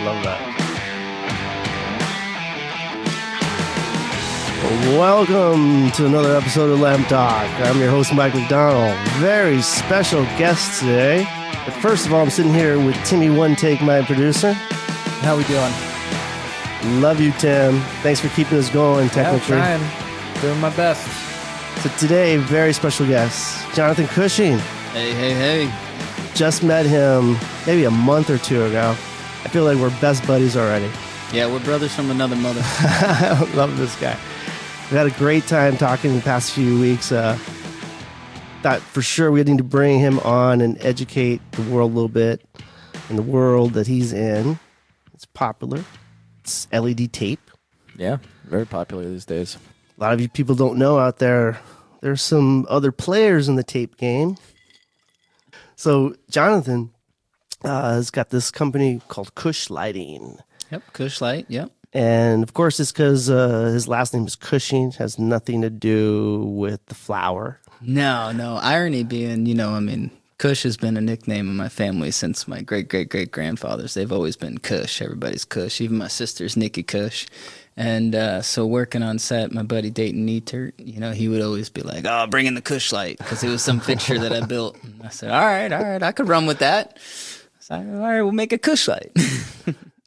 Love that. Welcome to another episode of Lamp Talk. I'm your host, Mike McDonald. Very special guest today. But first of all, I'm sitting here with Timmy One Take, my producer. How we doing? Love you, Tim. Thanks for keeping us going, technically. Yeah, trying. Doing my best. So today, very special guest, Jonathan Cushing. Hey. Just met him maybe a month or two ago. I feel like we're best buddies already. Yeah, we're brothers from another mother. I love this guy. We've had a great time talking the past few weeks. Thought for sure we need to bring him on and educate the world a little bit in the world that he's in. It's popular. It's LED tape. Yeah, very popular these days. A lot of you people don't know out there, there's some other players in the tape game. So Jonathan has got this company called Cush Lighting. Yep, Cush Light, yep. And of course it's because his last name is Cushing. It has nothing to do with the flower. No. Irony being, Cush has been a nickname in my family since my great-great-great-grandfathers. They've always been Cush. Everybody's Cush. Even my sister's Nikki Cush. And so working on set, my buddy Dayton Neatert, he would always be like, "Oh, bring in the Cush Light," because it was some fixture that I built. And I said, all right, I could run with that. So, all right, we'll make a Cush Light.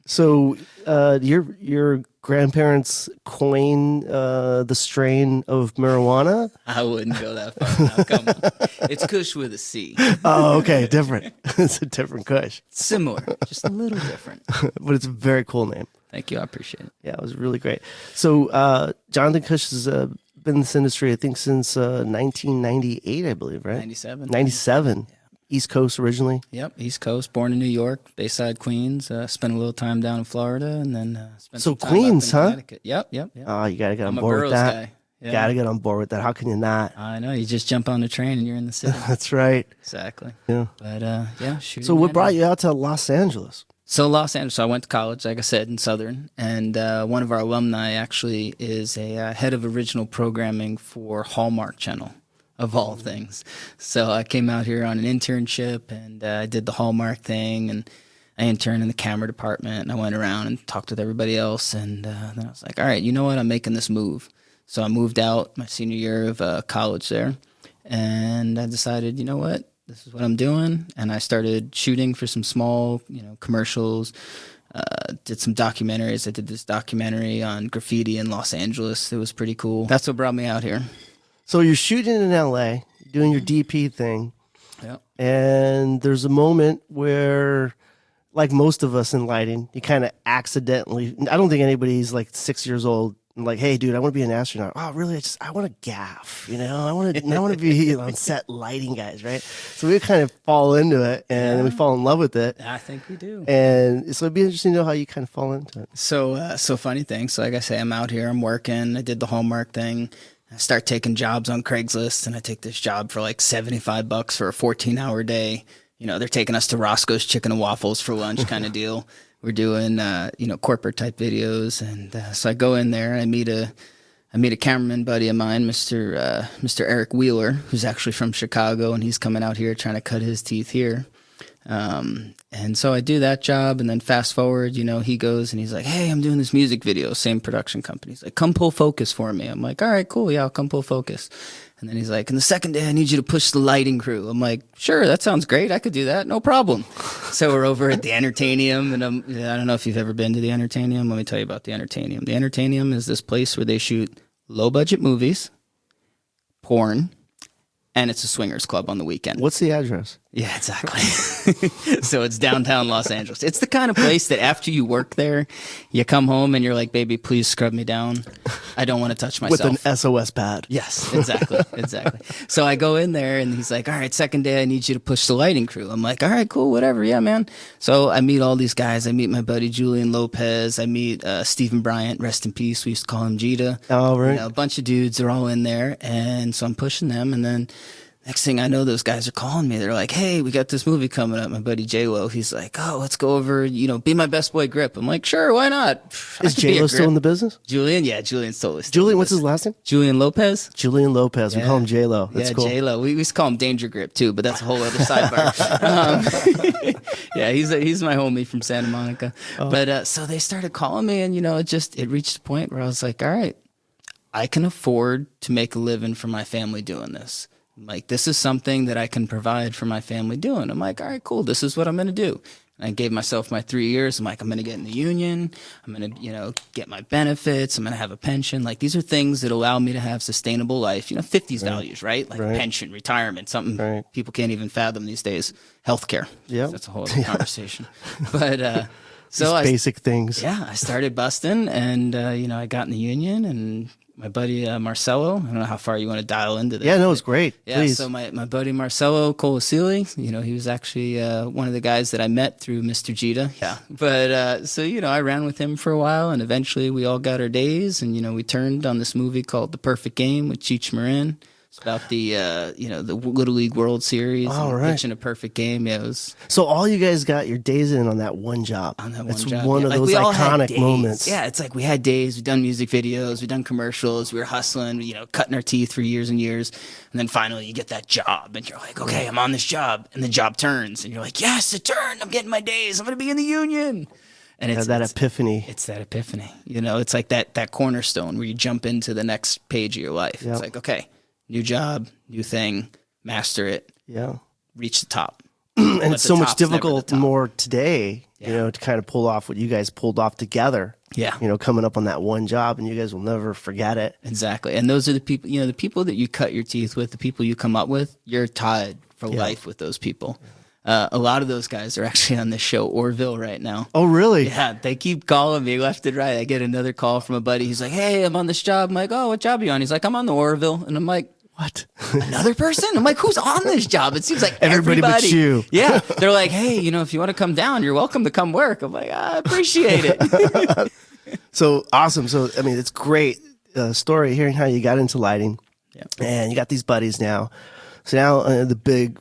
So your grandparents coined the strain of marijuana? I wouldn't go that far. Now, come on. It's Cush with a C. Oh, okay, different. It's a different Kush. Similar, just a little different. But it's a very cool name. Thank you, I appreciate it. Yeah, it was really great. So Jonathan Cush has been in this industry, I think, since 1998, I believe, right? 97. 97. East Coast originally. Yep, East Coast, born in New York, Bayside, Queens. Spent a little time down in Florida, and then spent some time Queens, up in huh? Connecticut. Yep. Oh, you got to get on I'm a board with boroughs that. guy. Yeah. Got to get on board with that. How can you not? I know, you just jump on the train and you're in the city. That's right. Exactly. Yeah. But, shoot. So what brought you out to Los Angeles? So Los Angeles, so I went to college, like I said, in Southern, and one of our alumni actually is a head of original programming for Hallmark Channel, of all things. So I came out here on an internship, and I did the Hallmark thing, and I interned in the camera department, and I went around and talked with everybody else, and then I was like, all right, you know what, I'm making this move. So I moved out my senior year of college there, and I decided, you know what, this is what I'm doing, and I started shooting for some small, commercials, did some documentaries. I did this documentary on graffiti in Los Angeles. It was pretty cool. That's what brought me out here. So you're shooting in LA, doing your DP thing. Yep. And there's a moment where, like most of us in lighting, you kind of accidentally, I don't think anybody's like 6 years old and like, hey, dude, I want to be an astronaut. Oh, really? I want to gaff, I want to be on set lighting guys, right? So we kind of fall into it and we fall in love with it. I think we do. And so it'd be interesting to know how you kind of fall into it. So funny thing. So like I say, I'm out here, I'm working. I did the Hallmark thing. I start taking jobs on Craigslist, and I take this job for like $75 for a 14-hour day. They're taking us to Roscoe's Chicken and Waffles for lunch kind of deal. We're doing, corporate type videos. And so I go in there and I meet a cameraman buddy of mine, Mr. Eric Wheeler, who's actually from Chicago, and he's coming out here trying to cut his teeth here. And so I do that job, and then fast forward, he goes and he's like, hey, I'm doing this music video, same production company. He's like, come pull focus for me. I'm like, all right, cool. Yeah, I'll come pull focus. And then he's like, and the second day I need you to push the lighting crew. I'm like, sure, that sounds great. I could do that. No problem. So we're over at the Entertainium, and I don't know if you've ever been to the Entertainium. Let me tell you about the Entertainium. The Entertainium is this place where they shoot low budget movies, porn, and it's a swingers club on the weekend. What's the address? Yeah, exactly. So it's downtown Los Angeles. It's the kind of place that after you work there, you come home and you're like, baby, please scrub me down. I don't want to touch myself. With an SOS pad. Yes, exactly. So I go in there and he's like, all right, second day, I need you to push the lighting crew. I'm like, all right, cool, whatever. Yeah, man. So I meet all these guys. I meet my buddy Julian Lopez. I meet Stephen Bryant, rest in peace. We used to call him Jita. Oh, right. A bunch of dudes are all in there. And so I'm pushing them, and then Next thing I know, those guys are calling me. They're like, hey, we got this movie coming up. My buddy J-Lo, he's like, oh, let's go over, be my best boy Grip. I'm like, sure, why not? Is J-Lo still in the business? Julian? Yeah, Julian's still Julian, what's his last name? Julian Lopez. Julian Lopez. We call him J-Lo. That's cool. J-Lo. We used to call him Danger Grip too, but that's a whole other sidebar. Yeah, he's my homie from Santa Monica. Oh. But so they started calling me, and it reached a point where I was like, all right, I can afford to make a living for my family doing this. Like, this is something that I can provide for my family doing. I'm like, all right, cool. This is what I'm going to do. And I gave myself my 3 years. I'm like, I'm going to get in the union. I'm going to, get my benefits. I'm going to have a pension. Like, these are things that allow me to have sustainable life. 50s values, right? Like pension, retirement, something people can't even fathom these days. Healthcare. Yeah. That's a whole other conversation. But, so basic things. Yeah. I started busting, and, I got in the union, and my buddy Marcelo, I don't know how far you want to dial into this. Yeah, no, it's great. Yeah, Please. So my buddy Marcelo Colasili, he was actually one of the guys that I met through Mr. Gita. Yeah. But so I ran with him for a while, and eventually we all got our days, and we turned on this movie called The Perfect Game with Cheech Marin. It's about the the Little League World Series, pitching a perfect game. Yeah, it was. So all you guys got your days in on that one job. On that one it's job. One of those iconic moments. Yeah, it's like we had days. We've done music videos. We've done commercials. We were hustling. Cutting our teeth for years and years, and then finally you get that job, and you're like, okay, I'm on this job, and the job turns, and you're like, yes, it turned. I'm getting my days. I'm gonna be in the union. And it's that epiphany. It's that epiphany. It's like that cornerstone where you jump into the next page of your life. Yep. It's like, okay. New job, new thing, master it. Yeah. Reach the top. And it's so much difficult more today, to kind of pull off what you guys pulled off together. Yeah. Coming up on that one job, and you guys will never forget it. Exactly. And those are the people, the people that you cut your teeth with, the people you come up with, you're tied for life with those people. A lot of those guys are actually on this show, Orville, right now. Oh, really? Yeah, they keep calling me left and right. I get another call from a buddy. He's like, hey, I'm on this job. I'm like, oh, what job are you on? He's like, I'm on the Orville. And I'm like, what? Another person? I'm like, who's on this job? It seems like everybody but you. Yeah. They're like, hey, if you want to come down, you're welcome to come work. I'm like, I appreciate it. So awesome. So, it's great story hearing how you got into lighting. Yeah. And you got these buddies now. So now the big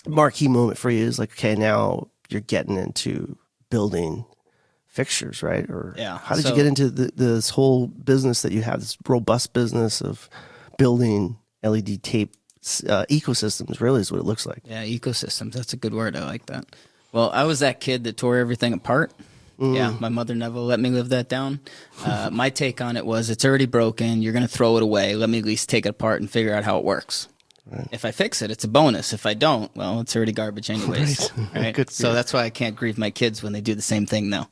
marquee moment for you is like, okay, now you're getting into building fixtures, right? Or how did you get into this whole business that you have, this robust business of building LED tape ecosystems, really is what it looks like. Yeah, ecosystems. That's a good word. I like that. Well, I was that kid that tore everything apart. Yeah, my mother never let me live that down. My take on it was, it's already broken. You're going to throw it away. Let me at least take it apart and figure out how it works. Right. If I fix it, it's a bonus. If I don't, well, it's already garbage anyways. Right? Good so that's why I can't grieve my kids when they do the same thing now.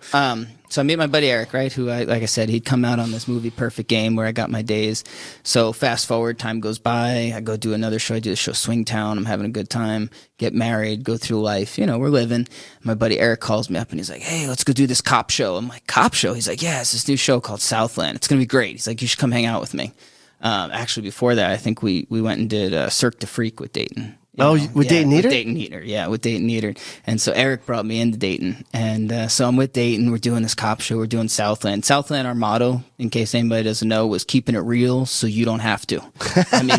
So I meet my buddy Eric, right, who, like I said, he'd come out on this movie Perfect Game where I got my days. So fast forward, time goes by. I go do another show. I do the show Swingtown. I'm having a good time. Get married, go through life. We're living. My buddy Eric calls me up and he's like, hey, let's go do this cop show. I'm like, cop show? He's like, yeah, it's this new show called Southland. It's going to be great. He's like, you should come hang out with me. Actually, before that, I think we went and did Cirque du Freak with Dayton. With Dayton Eater? With Dayton Eater, yeah, with Dayton Eater. And so Eric brought me into Dayton. And so I'm with Dayton. We're doing this cop show. We're doing Southland. Southland, our motto, in case anybody doesn't know, was keeping it real so you don't have to.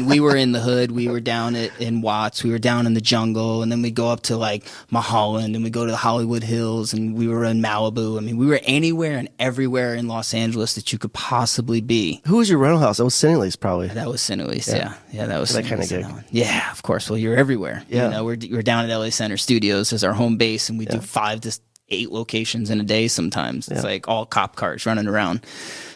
We were in the hood. We were down in Watts. We were down in the jungle. And then we go up to like Mulholland and we go to the Hollywood Hills. And we were in Malibu. We were anywhere and everywhere in Los Angeles that you could possibly be. Who was your rental house? That was Cinelli's probably. That was Cinelli's, yeah. Yeah, that was that kind of gig. Yeah, of course. Well, you're everywhere. Yeah. We're down at LA Center Studios as our home base, and we do 5 to 8 locations in a day sometimes. It's like all cop cars running around.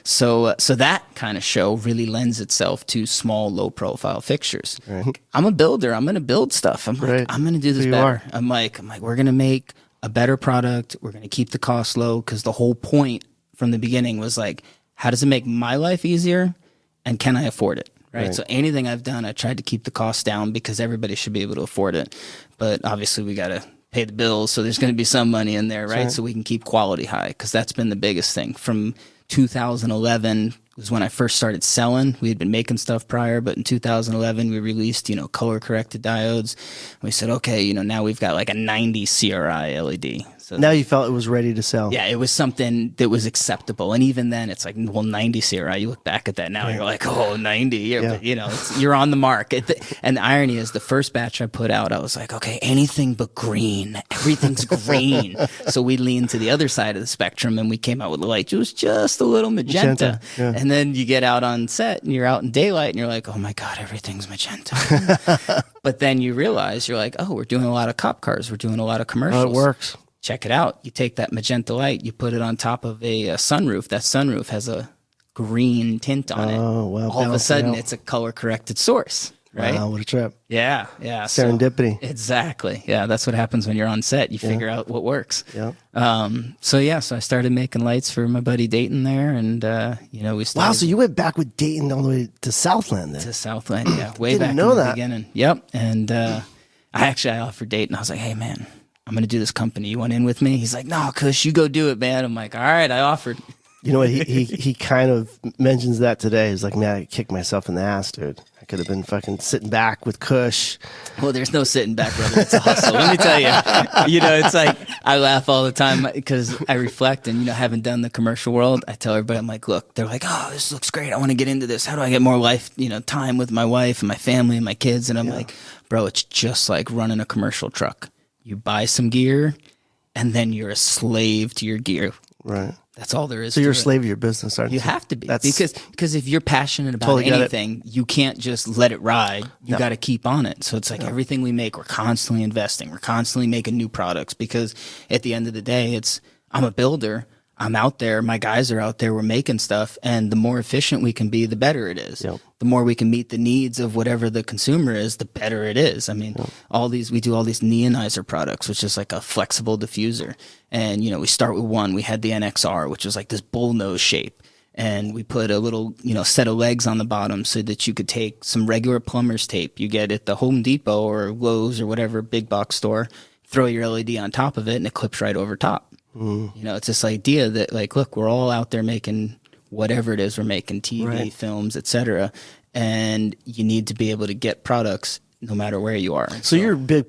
So that kind of show really lends itself to small, low-profile fixtures. Right. I'm a builder. I'm going to build stuff. I'm going to do this better. I'm like, we're going to make a better product. We're going to keep the cost low, because the whole point from the beginning was like, how does it make my life easier, and can I afford it? Right. So anything I've done, I tried to keep the cost down because everybody should be able to afford it. But obviously we got to pay the bills. So there's going to be some money in there, right? So we can keep quality high, because that's been the biggest thing. From 2011 was when I first started selling. We had been making stuff prior, but in 2011 we released, color corrected diodes. We said, okay, now we've got like a 90 CRI LED. So Now you felt it was ready to sell. yeah, it was something that was acceptable. And even then, it's like, well, 90's here, right? You look back at that now, you're like, oh, 90. Yeah. But, you know, you're on the mark. And the irony is the first batch I put out, I was like, okay, anything but green. Everything's green. So we leaned to the other side of the spectrum, and we came out with a light. It was just a little magenta. Yeah. And then you get out on set, and you're out in daylight, and you're like, oh, my God, everything's magenta. But then you realize, you're like, oh, we're doing a lot of cop cars. We're doing a lot of commercials. Oh, it works. Check it out. You take that magenta light, you put it on top of a sunroof. That sunroof has a green tint on it. Oh, well, all of a sudden, it's a color-corrected source, right? Wow, what a trip. Yeah. Serendipity. So, exactly. Yeah, that's what happens when you're on set. You figure out what works. Yeah. So I started making lights for my buddy Dayton there, and we started. Wow, so you went back with Dayton all the way to Southland then? To Southland, yeah, way Didn't back know in the that. beginning. Yep, and I offered Dayton. I was like, hey man, I'm going to do this company. You want in with me? He's like, no, Cush, you go do it, man. I'm like, all right, I offered. You know what? He kind of mentions that today. He's like, man, I kicked myself in the ass, dude. I could have been fucking sitting back with Cush. Well, there's no sitting back, brother. It's a hustle. Let me tell you. It's like I laugh all the time because I reflect and, having done the commercial world, I tell everybody, I'm like, look, they're like, oh, this looks great. I want to get into this. How do I get more life, time with my wife and my family and my kids? And I'm like, bro, it's just like running a commercial truck. You buy some gear and then you're a slave to your gear. Right. That's all there is. So you're a to it. slave of your business, aren't you? You have to be because if you're passionate about Totally get it. anything, you can't just let it ride. You got to keep on it. So it's like everything we make, we're constantly investing. We're constantly making new products because at the end of the day, I'm a builder. I'm out there. My guys are out there. We're making stuff. And the more efficient we can be, the better it is. Yep. The more we can meet the needs of whatever the consumer is, the better it is. I mean, we do all these neonizer products, which is like a flexible diffuser. And, we start with one. We had the NXR, which was like this bullnose shape. And we put a little, set of legs on the bottom so that you could take some regular plumber's tape you get at the Home Depot or Lowe's or whatever big box store, throw your LED on top of it, and it clips right over top. It's this idea that, like, look, we're all out there making whatever it is we're making, TV, films, etc. And you need to be able to get products no matter where you are. So you're a big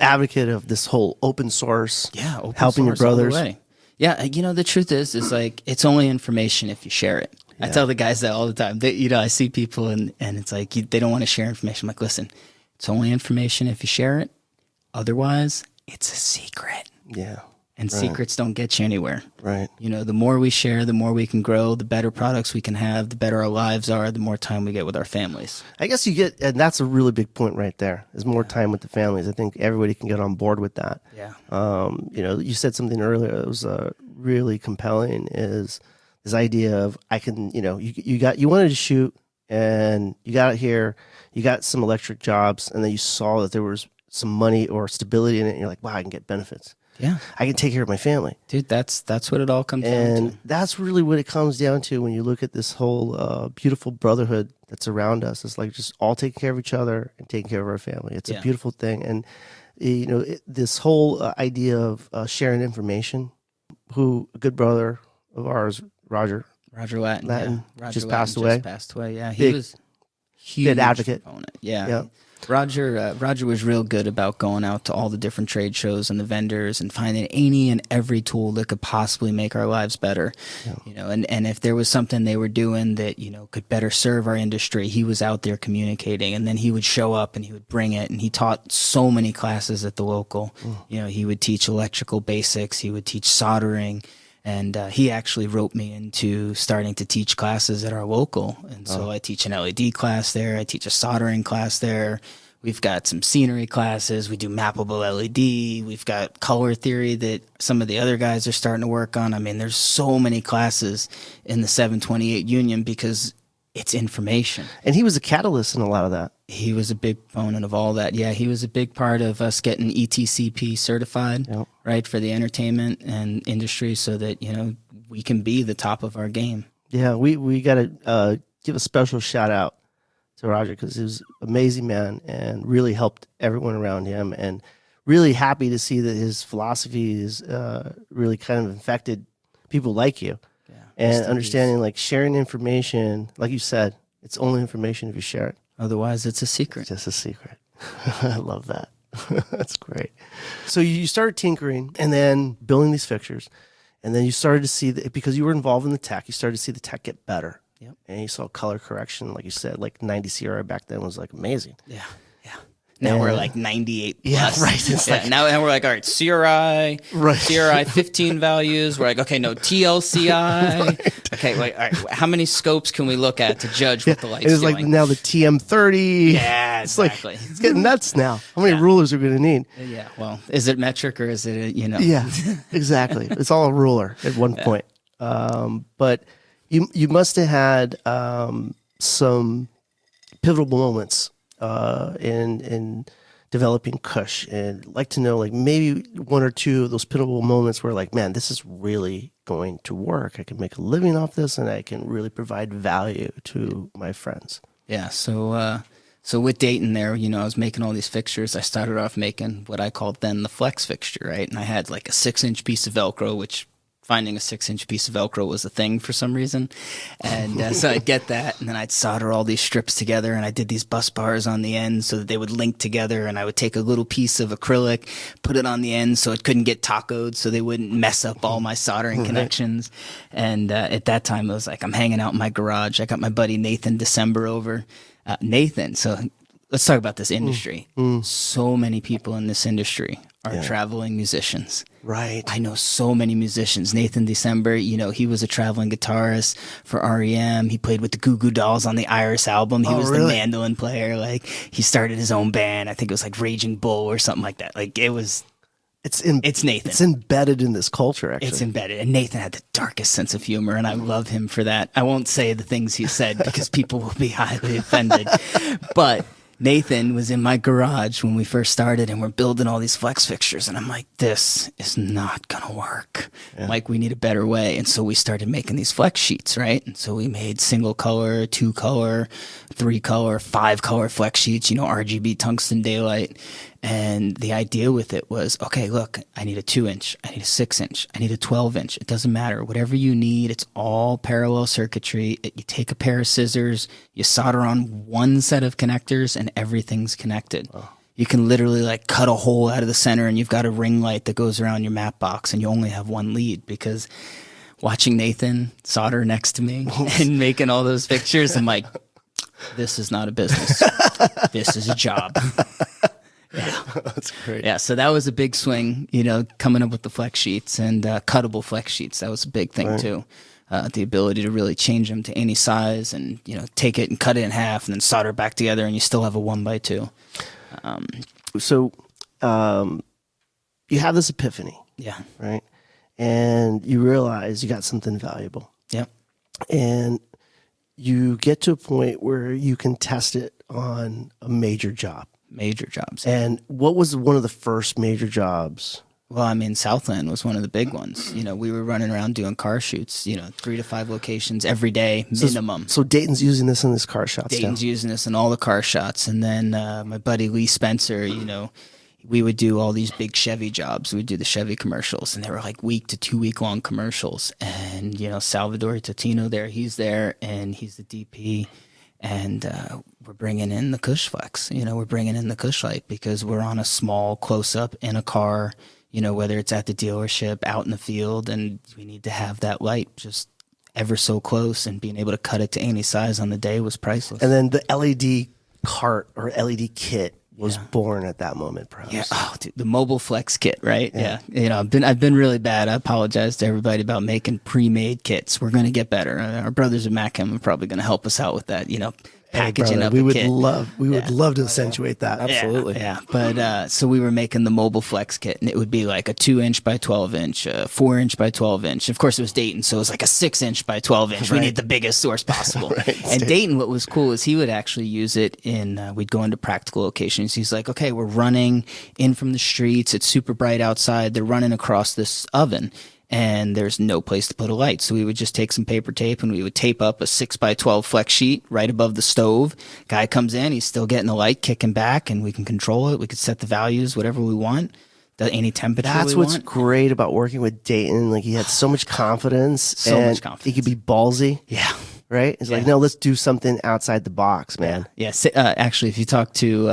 advocate of this whole open source, open helping your source all the brothers. way. Yeah, the truth is like it's only information if you share it. I tell the guys that all the time. I see people and it's like they don't want to share information. I'm like, listen, it's only information if you share it. Otherwise, it's a secret. Yeah. And secrets don't get you anywhere. Right. The more we share, the more we can grow, the better products we can have, the better our lives are, the more time we get with our families. I guess and that's a really big point right there, is more time with the families. I think everybody can get on board with that. Yeah. You said something earlier that was really compelling, is this idea of you wanted to shoot and you got it here, you got some electric jobs, and then you saw that there was some money or stability in it, and you're like, wow, I can get benefits. Yeah. I can take care of my family. Dude, that's what it all comes down And to. that's really what it comes down to when you look at this whole beautiful brotherhood that's around us. It's like just all taking care of each other and taking care of our family. It's a beautiful thing. And, this whole idea of sharing information, a good brother of ours, Roger Latin just passed away. Yeah, he was huge big advocate. Proponent. Yeah. Roger was real good about going out to all the different trade shows and the vendors and finding any and every tool that could possibly make our lives better. And if there was something they were doing that, could better serve our industry, he was out there communicating, and then he would show up and he would bring it. And he taught so many classes at the local. He would teach electrical basics, he would teach soldering. And he actually roped me into starting to teach classes at our local. And so I teach an LED class there. I teach a soldering class there. We've got some scenery classes. We do mappable LED. We've got color theory that some of the other guys are starting to work on. I mean, there's so many classes in the 728 Union because it's information. And he was a catalyst in a lot of that. He was a big proponent of all that. Yeah, he was a big part of us getting ETCP certified, right, for the entertainment and industry so that, we can be the top of our game. Yeah, we got to give a special shout out to Roger because he was an amazing man and really helped everyone around him, and really happy to see that his philosophy is really kind of infected people like you. Yeah, and understanding, like, sharing information, like you said, it's only information if you share it. Otherwise, it's a secret. It's just a secret. I love that. That's great. So you started tinkering and then building these fixtures, and then you started to see that because you were involved in the tech, you started to see the tech get better. Yep. And you saw color correction, like you said, like 90 CRI back then was like amazing. Yeah. Now we're like 98 plus. Yeah, right. It's like, now we're like, all right, CRI, Right. CRI 15 values. We're like, okay, no, TLCI. Right. Okay, wait, all right, how many scopes can we look at to judge what the light's it's doing? like now the TM30. Yeah, It's exactly. like, it's getting nuts now. How many rulers are we going to need? Yeah, well, is it metric or is it, Yeah, exactly. It's all a ruler at one point. But you must have had some pivotal moments in developing Cush, and I'd like to know, like, maybe one or two of those pivotal moments where, like, man, this is really going to work. I can make a living off this, and I can really provide value to my friends. Yeah, so with Dayton there, I was making all these fixtures. I started off making what I called then the flex fixture, right? And I had like a 6-inch piece of Velcro, which finding a 6-inch piece of Velcro was a thing for some reason. And so I'd get that, and then I'd solder all these strips together, and I did these bus bars on the end so that they would link together, and I would take a little piece of acrylic, put it on the end so it couldn't get tacoed, so they wouldn't mess up all my soldering connections. And at that time, it was like I'm hanging out in my garage. I got my buddy Nathan December over. Nathan, so let's talk about this industry. So many people in this industry are traveling musicians. Right. I know so many musicians. Nathan December, he was a traveling guitarist for REM. He played with the Goo Goo Dolls on the Iris album. He was really? the mandolin player. Like, he started his own band. I think it was like Raging Bull or something like that. Like, it's Nathan. It's embedded in this culture, actually. It's embedded. And Nathan had the darkest sense of humor, and I love him for that. I won't say the things he said because people will be highly offended. But Nathan was in my garage when we first started, and we're building all these flex fixtures, and I'm like, this is not going to work. Like, we need a better way. And so we started making these flex sheets, right? And so we made single color, 2 color, 3 color, 5 color flex sheets, RGB tungsten daylight. And the idea with it was, okay, look, I need a 2-inch, I need a 6-inch, I need a 12-inch. It doesn't matter. Whatever you need, it's all parallel circuitry. You take a pair of scissors, you solder on one set of connectors, and everything's connected. Oh. You can literally like cut a hole out of the center, and you've got a ring light that goes around your map box, and you only have one lead. Because watching Nathan solder next to me and making all those pictures, I'm like, this is not a business. This is a job. Yeah, that's great. Yeah, so that was a big swing, coming up with the flex sheets and cuttable flex sheets. That was a big thing too. The ability to really change them to any size and, take it and cut it in half and then solder it back together, and you still have a 1x2. So you have this epiphany. Yeah. Right. And you realize you got something valuable. Yep. And you get to a point where you can test it on a major job. Major jobs. And what was one of the first major jobs? Well, I mean, Southland was one of the big ones. We were running around doing car shoots, 3 to 5 locations every day, minimum. So Dayton's using this in his car shots. Dayton's using this in all the car shots. And then my buddy Lee Spencer, we would do all these big Chevy jobs. We'd do the Chevy commercials, and they were like week to 2 week long commercials. And, Salvador Totino there, he's there, and he's the DP. And we're bringing in the Cush Flex. We're bringing in the Cush Light because we're on a small close-up in a car, whether it's at the dealership, out in the field, and we need to have that light just ever so close, and being able to cut it to any size on the day was priceless. And then the LED cart or LED kit was born at that moment, perhaps. Yeah. Oh, dude, the mobile flex kit, right? Yeah. I've been really bad. I apologize to everybody about making pre-made kits. We're going to get better. Our brothers at Macam are probably going to help us out with that, packaging up we a would kit. We would love to accentuate that. Absolutely. Yeah. But so we were making the mobile flex kit, and it would be like a 2-inch by 12-inch, a 4-inch by 12-inch. Of course, it was Dayton, so it was like a 6-inch by 12-inch. We need the biggest source possible. And Dayton, what was cool is he would actually use it we'd go into practical locations. He's like, okay, we're running in from the streets. It's super bright outside. They're running across this oven, and there's no place to put a light. So we would just take some paper tape, and we would tape up a 6x12 flex sheet right above the stove. Guy comes in, he's still getting the light kicking back, and we can control it. We could set the values, whatever we want, any temperature That's we what's want. great about working with Dayton. Like, he had so much confidence. So much confidence. He could be ballsy. Yeah. right? It's like, Yeah. no, let's do something outside the box, man. Yeah, actually, if you talk to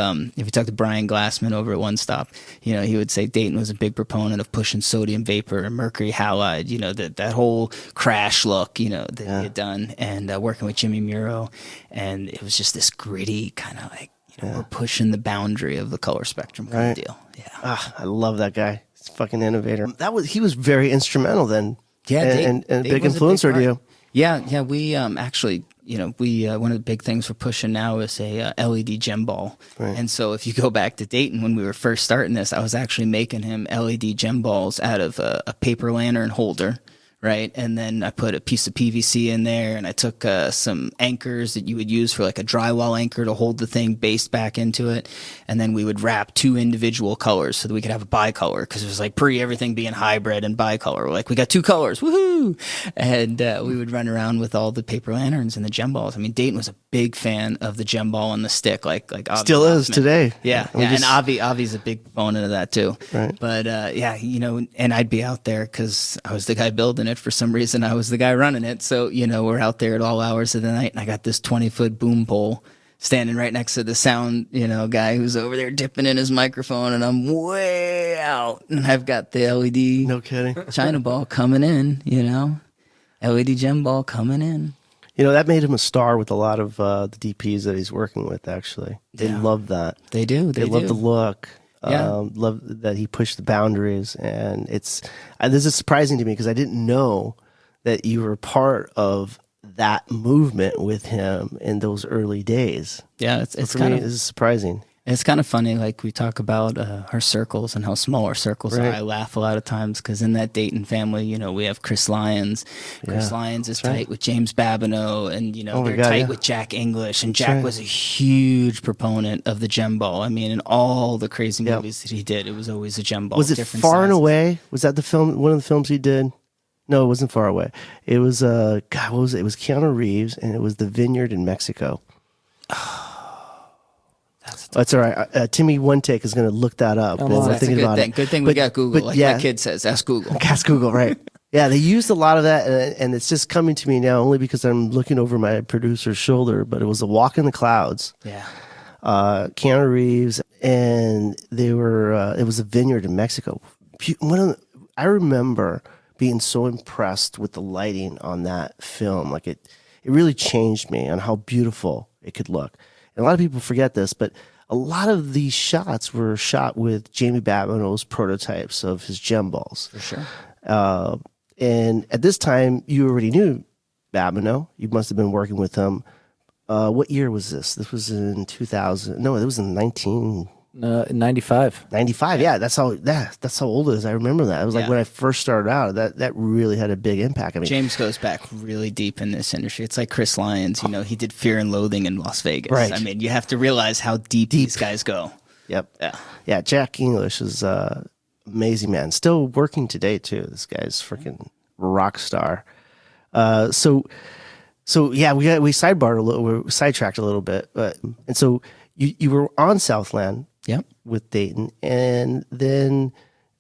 Brian Glassman over at One Stop, he would say Dayton was a big proponent of pushing sodium vapor and mercury halide. That whole crash look, that he had done, and working with Jimmy Muro, and it was just this gritty kind of like we're pushing the boundary of the color spectrum kind of deal. Yeah, I love that guy. He's a fucking innovator. He was very instrumental then. Yeah, and a big influencer to you. Yeah. We actually, one of the big things we're pushing now is a LED gem ball. Right. And so if you go back to Dayton when we were first starting this, I was actually making him LED gem balls out of a paper lantern holder. Right. And then I put a piece of PVC in there, and I took some anchors that you would use for like a drywall anchor to hold the thing based back into it. And then we would wrap 2 individual colors so that we could have a bicolor, because it was like everything being hybrid and bicolor. We're like, we got 2 colors. Woohoo. And we would run around with all the paper lanterns and the gem balls. I mean, Dayton was a big fan of the gem ball and the stick, like Avi Still is Hoffman. today. Yeah. And Avi's a big proponent of that too. Right. But and I'd be out there because I was the guy building it. For some reason, I was the guy running it. So, we're out there at all hours of the night, and I got this 20-foot boom pole standing right next to the sound, guy who's over there dipping in his microphone, and I'm way out, and I've got the LED No kidding. China ball coming in, LED gem ball coming in. That made him a star with a lot of the DPs that he's working with, actually. They love that. They do. They love the look. Yeah. Love that he pushed the boundaries. And this is surprising to me because I didn't know that you were part of that movement with him in those early days. Yeah, it's For kind me, of this is surprising. It's kind of funny, like we talk about our circles and how small our circles Right. are. I laugh a lot of times because in that Dayton family, we have Chris Lyons. Chris Lyons is tight with James Babineau, and they're tight with Jack English. And Jack was a huge proponent of the gem ball. I mean, in all the crazy movies that he did, it was always a gem ball. Was it Far and Away? Was that the film? One of the films he did? No, it wasn't Far Away. It was what was it? It was Keanu Reeves, and it was the vineyard in Mexico. That's all right. Timmy One Take is going to look that up. That's a good thing. Good thing we got Google. Like my kid says, ask Google. Ask Google, right? Yeah, they used a lot of that, and it's just coming to me now only because I'm looking over my producer's shoulder. But it was A Walk in the Clouds. Yeah. Keanu Reeves, and they were. It was a vineyard in Mexico. I remember being so impressed with the lighting on that film. Like it really changed me on how beautiful it could look. And a lot of people forget this, but a lot of these shots were shot with Jamie Babineau's prototypes of his gem balls. For sure. And at this time, you already knew Babineau. You must have been working with him. What year was this? This was in 2000. No, it was in 95. 95. Yeah, that's how old it is. I remember that. It was like when I first started out. That really had a big impact. I mean, James goes back really deep in this industry. It's like Chris Lyons. He did Fear and Loathing in Las Vegas. Right. I mean, you have to realize how deep these guys go. Yep. Yeah. Yeah. Jack English is amazing, man. Still working today too. This guy's freaking rock star. So yeah, we sidebarred a little. We sidetracked a little bit, and so you were on Southland. Yep. With Dayton, and then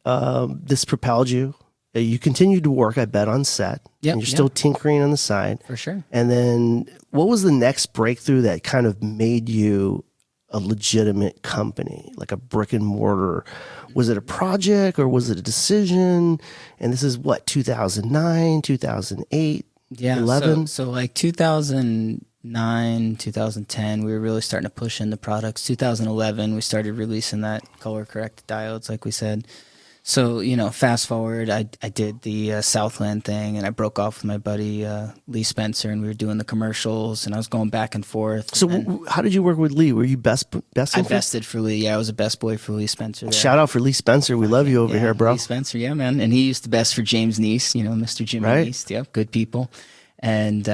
this propelled you. You continued to work, I bet, on set. Yep, And you're still tinkering on the side. For sure. And then what was the next breakthrough that kind of made you a legitimate company, like a brick and mortar? Was it a project or was it a decision? And this is what, 2009, 2008, 11? So like 2009, 2010, we were really starting to push in the products. 2011, we started releasing that color corrected diodes, like we said. So, fast forward, I did the Southland thing, and I broke off with my buddy Lee Spencer, and we were doing the commercials, and I was going back and forth. So how did you work with Lee? Were you best? I bested for Lee. Yeah, I was a best boy for Lee Spencer there. Shout out for Lee Spencer. We love you over here, bro. Lee Spencer, yeah, man. And he used to best for James Neese, Mr. Jimmy Neese. Yep, good people. And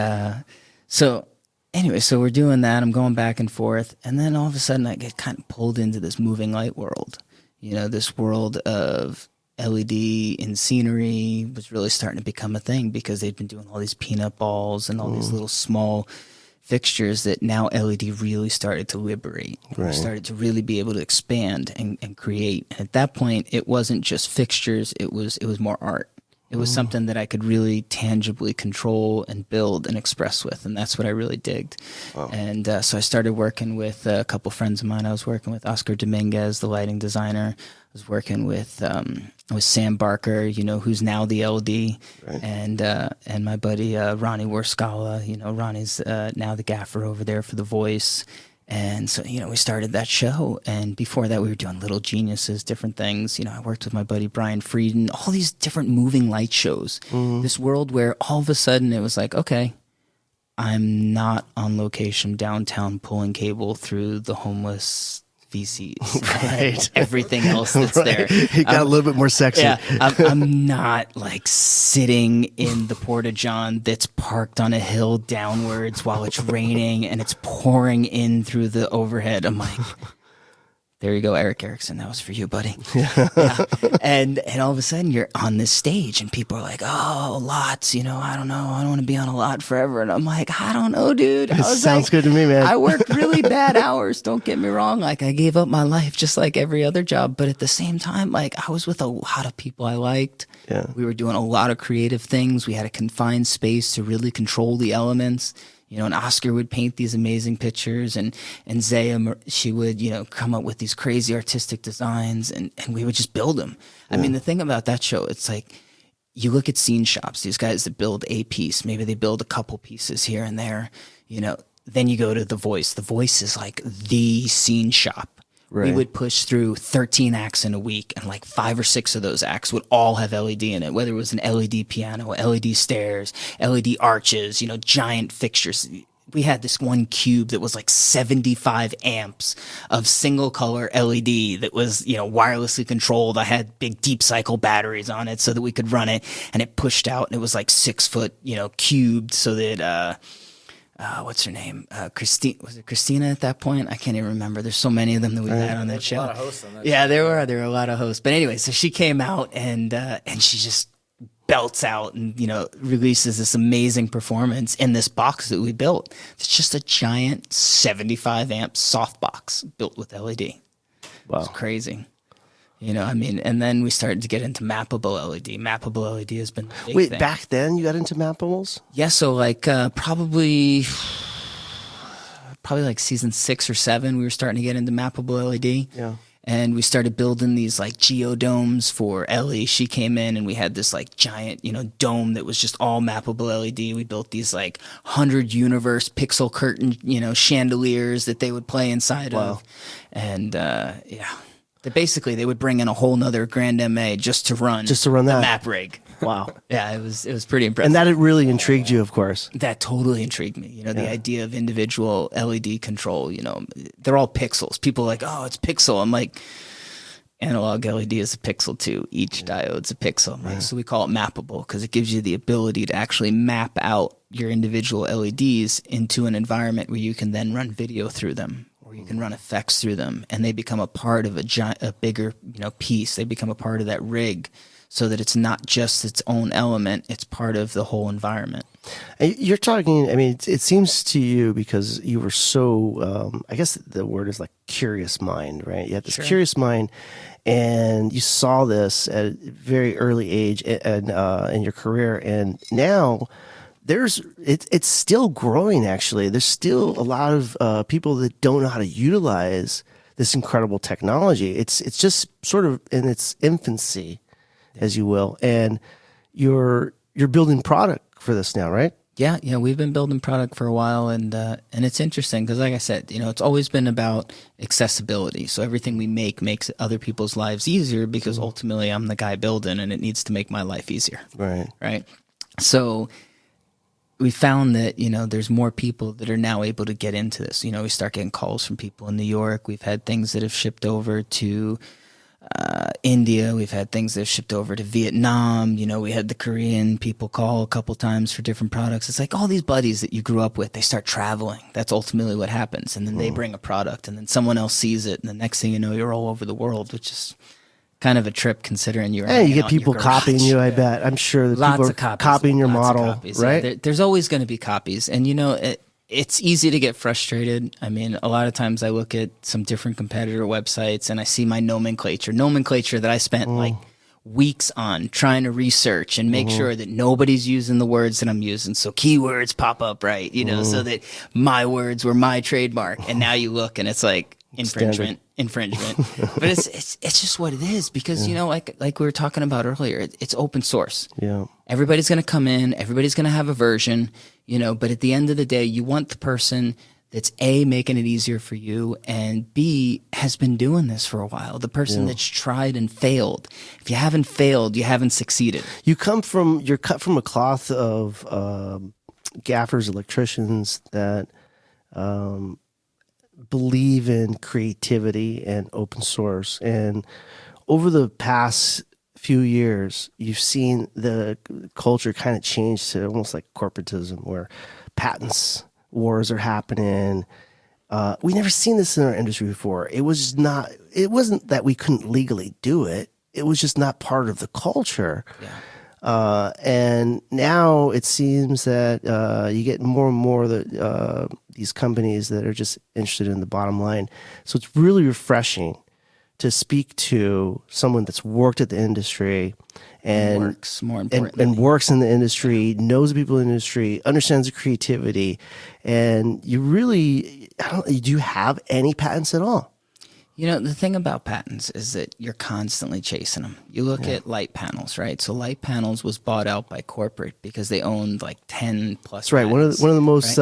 so anyway, so we're doing that. I'm going back and forth. And then all of a sudden I get kind of pulled into this moving light world. This world of LED and scenery was really starting to become a thing because they'd been doing all these peanut balls and all these little small fixtures that now LED really started to liberate. Right. We started to really be able to expand and create. And at that point, it wasn't just fixtures. It was more art. It was something that I could really tangibly control and build and express with, and that's what I really digged. Wow. And so I started working with a couple friends of mine. I was working with Oscar Dominguez, the lighting designer. I was working with Sam Barker, who's now the LD, Right. and my buddy Ronnie Warskala. Ronnie's now the gaffer over there for The Voice. And so, we started that show. And before that, we were doing Little Geniuses, different things. I worked with my buddy Brian Frieden, all these different moving light shows. This world where all of a sudden it was like, okay, I'm not on location downtown pulling cable through the homeless VCs. Right. Everything else that's there. It got a little bit more sexy. Yeah, I'm not like sitting in the Porta-John that's parked on a hill downwards while it's raining and it's pouring in through the overhead. I'm like, there you go, Eric Erickson. That was for you, buddy. Yeah. And all of a sudden you're on this stage and people are like, oh, lots, I don't know. I don't want to be on a lot forever. And I'm like, I don't know, dude. It sounds good to me, man. I worked really bad hours. Don't get me wrong. Like I gave up my life just like every other job. But at the same time, like I was with a lot of people I liked. Yeah. We were doing a lot of creative things. We had a confined space to really control the elements. And Oscar would paint these amazing pictures, and Zaya, she would, come up with these crazy artistic designs, and we would just build them. I mean, the thing about that show, it's like, you look at scene shops, these guys that build a piece, maybe they build a couple pieces here and there, then you go to The Voice. The Voice is like the scene shop. Right. We would push through 13 acts in a week, and like 5 or 6 of those acts would all have LED in it, whether it was an LED piano, LED stairs, LED arches, giant fixtures. We had this one cube that was like 75 amps of single color LED that was, wirelessly controlled. I had big deep cycle batteries on it so that we could run it, and it pushed out, and it was like 6 foot, cubed, so that, what's her name? Christine, was it Christina at that point? I can't even remember. There's so many of them that we've had on that show. A lot of hosts on that Yeah, show. there were a lot of hosts. But anyway, so she came out and she just belts out and, releases this amazing performance in this box that we built. It's just a giant 75 amp soft box built with LED. Wow. It's crazy. And then we started to get into mappable LED. Mappable LED has been the big Wait, thing. back then you got into mappables? Yeah, so like probably like season 6 or 7, we were starting to get into mappable LED. Yeah. And we started building these like geodomes for Ellie. She came in and we had this like giant, dome that was just all mappable LED. We built these like 100 universe pixel curtain, chandeliers that they would play inside of. And basically they would bring in a whole nother Grand MA just to run that the map rig. Wow. Yeah, it was pretty impressive. And that it really intrigued you, of course. That totally intrigued me. The idea of individual LED control, they're all pixels. People are like, oh, it's pixel. I'm like, analog LED is a pixel too. Each diode's a pixel. I'm like, so we call it mappable because it gives you the ability to actually map out your individual LEDs into an environment where you can then run video through them, or you can run effects through them, and they become a part of a bigger, piece. They become a part of that rig. So that it's not just its own element, it's part of the whole environment. And you're talking, I mean, it seems to you because you were so, I guess the word is like curious mind, right? You had this curious mind, and you saw this at a very early age in your career. And now it's still growing, actually. There's still a lot of people that don't know how to utilize this incredible technology. It's just sort of in its infancy, as you will, and you're building product for this now, right? Yeah, we've been building product for a while, and it's interesting because, like I said, it's always been about accessibility. So everything we make makes other people's lives easier because ultimately I'm the guy building, and it needs to make my life easier. Right. So we found that there's more people that are now able to get into this. We start getting calls from people in New York. We've had things that have shipped over to India. We've had things that have shipped over to Vietnam. We had the Korean people call a couple times for different products. It's like all these buddies that you grew up with, they start traveling. That's ultimately what happens. And then they bring a product, and then someone else sees it, and the next thing you know, you're all over the world, which is kind of a trip considering you're you get people copying you, I bet. I'm sure that lots people of copies, copying your lots of model, copies. right? Yeah, there's always going to be copies. And it's easy to get frustrated. I mean, a lot of times I look at some different competitor websites and I see my nomenclature that I spent like weeks on trying to research and make sure that nobody's using the words that I'm using. So keywords pop up right, so that my words were my trademark. And now you look and it's like infringement. But it's just what it is because, like we were talking about earlier, it's open source. Yeah. Everybody's going to come in, everybody's going to have a version, but at the end of the day, you want the person that's A, making it easier for you, and B, has been doing this for a while. The person that's tried and failed. If you haven't failed, you haven't succeeded. You're cut from a cloth of gaffers, electricians that believe in creativity and open source. And over the past few years, you've seen the culture kind of change to almost like corporatism, where patents wars are happening. We never seen this in our industry before. It wasn't that we couldn't legally do it. It was just not part of the culture. Yeah. And now it seems that you get more and more that these companies that are just interested in the bottom line. So it's really refreshing to speak to someone that's worked at the industry and works, more importantly. And works in the industry, knows the people in the industry, understands the creativity, and you really, do you have any patents at all? The thing about patents is that you're constantly chasing them. You look at light panels, right? So light panels was bought out by corporate because they owned like 10 plus. That's right. Patents, one of the most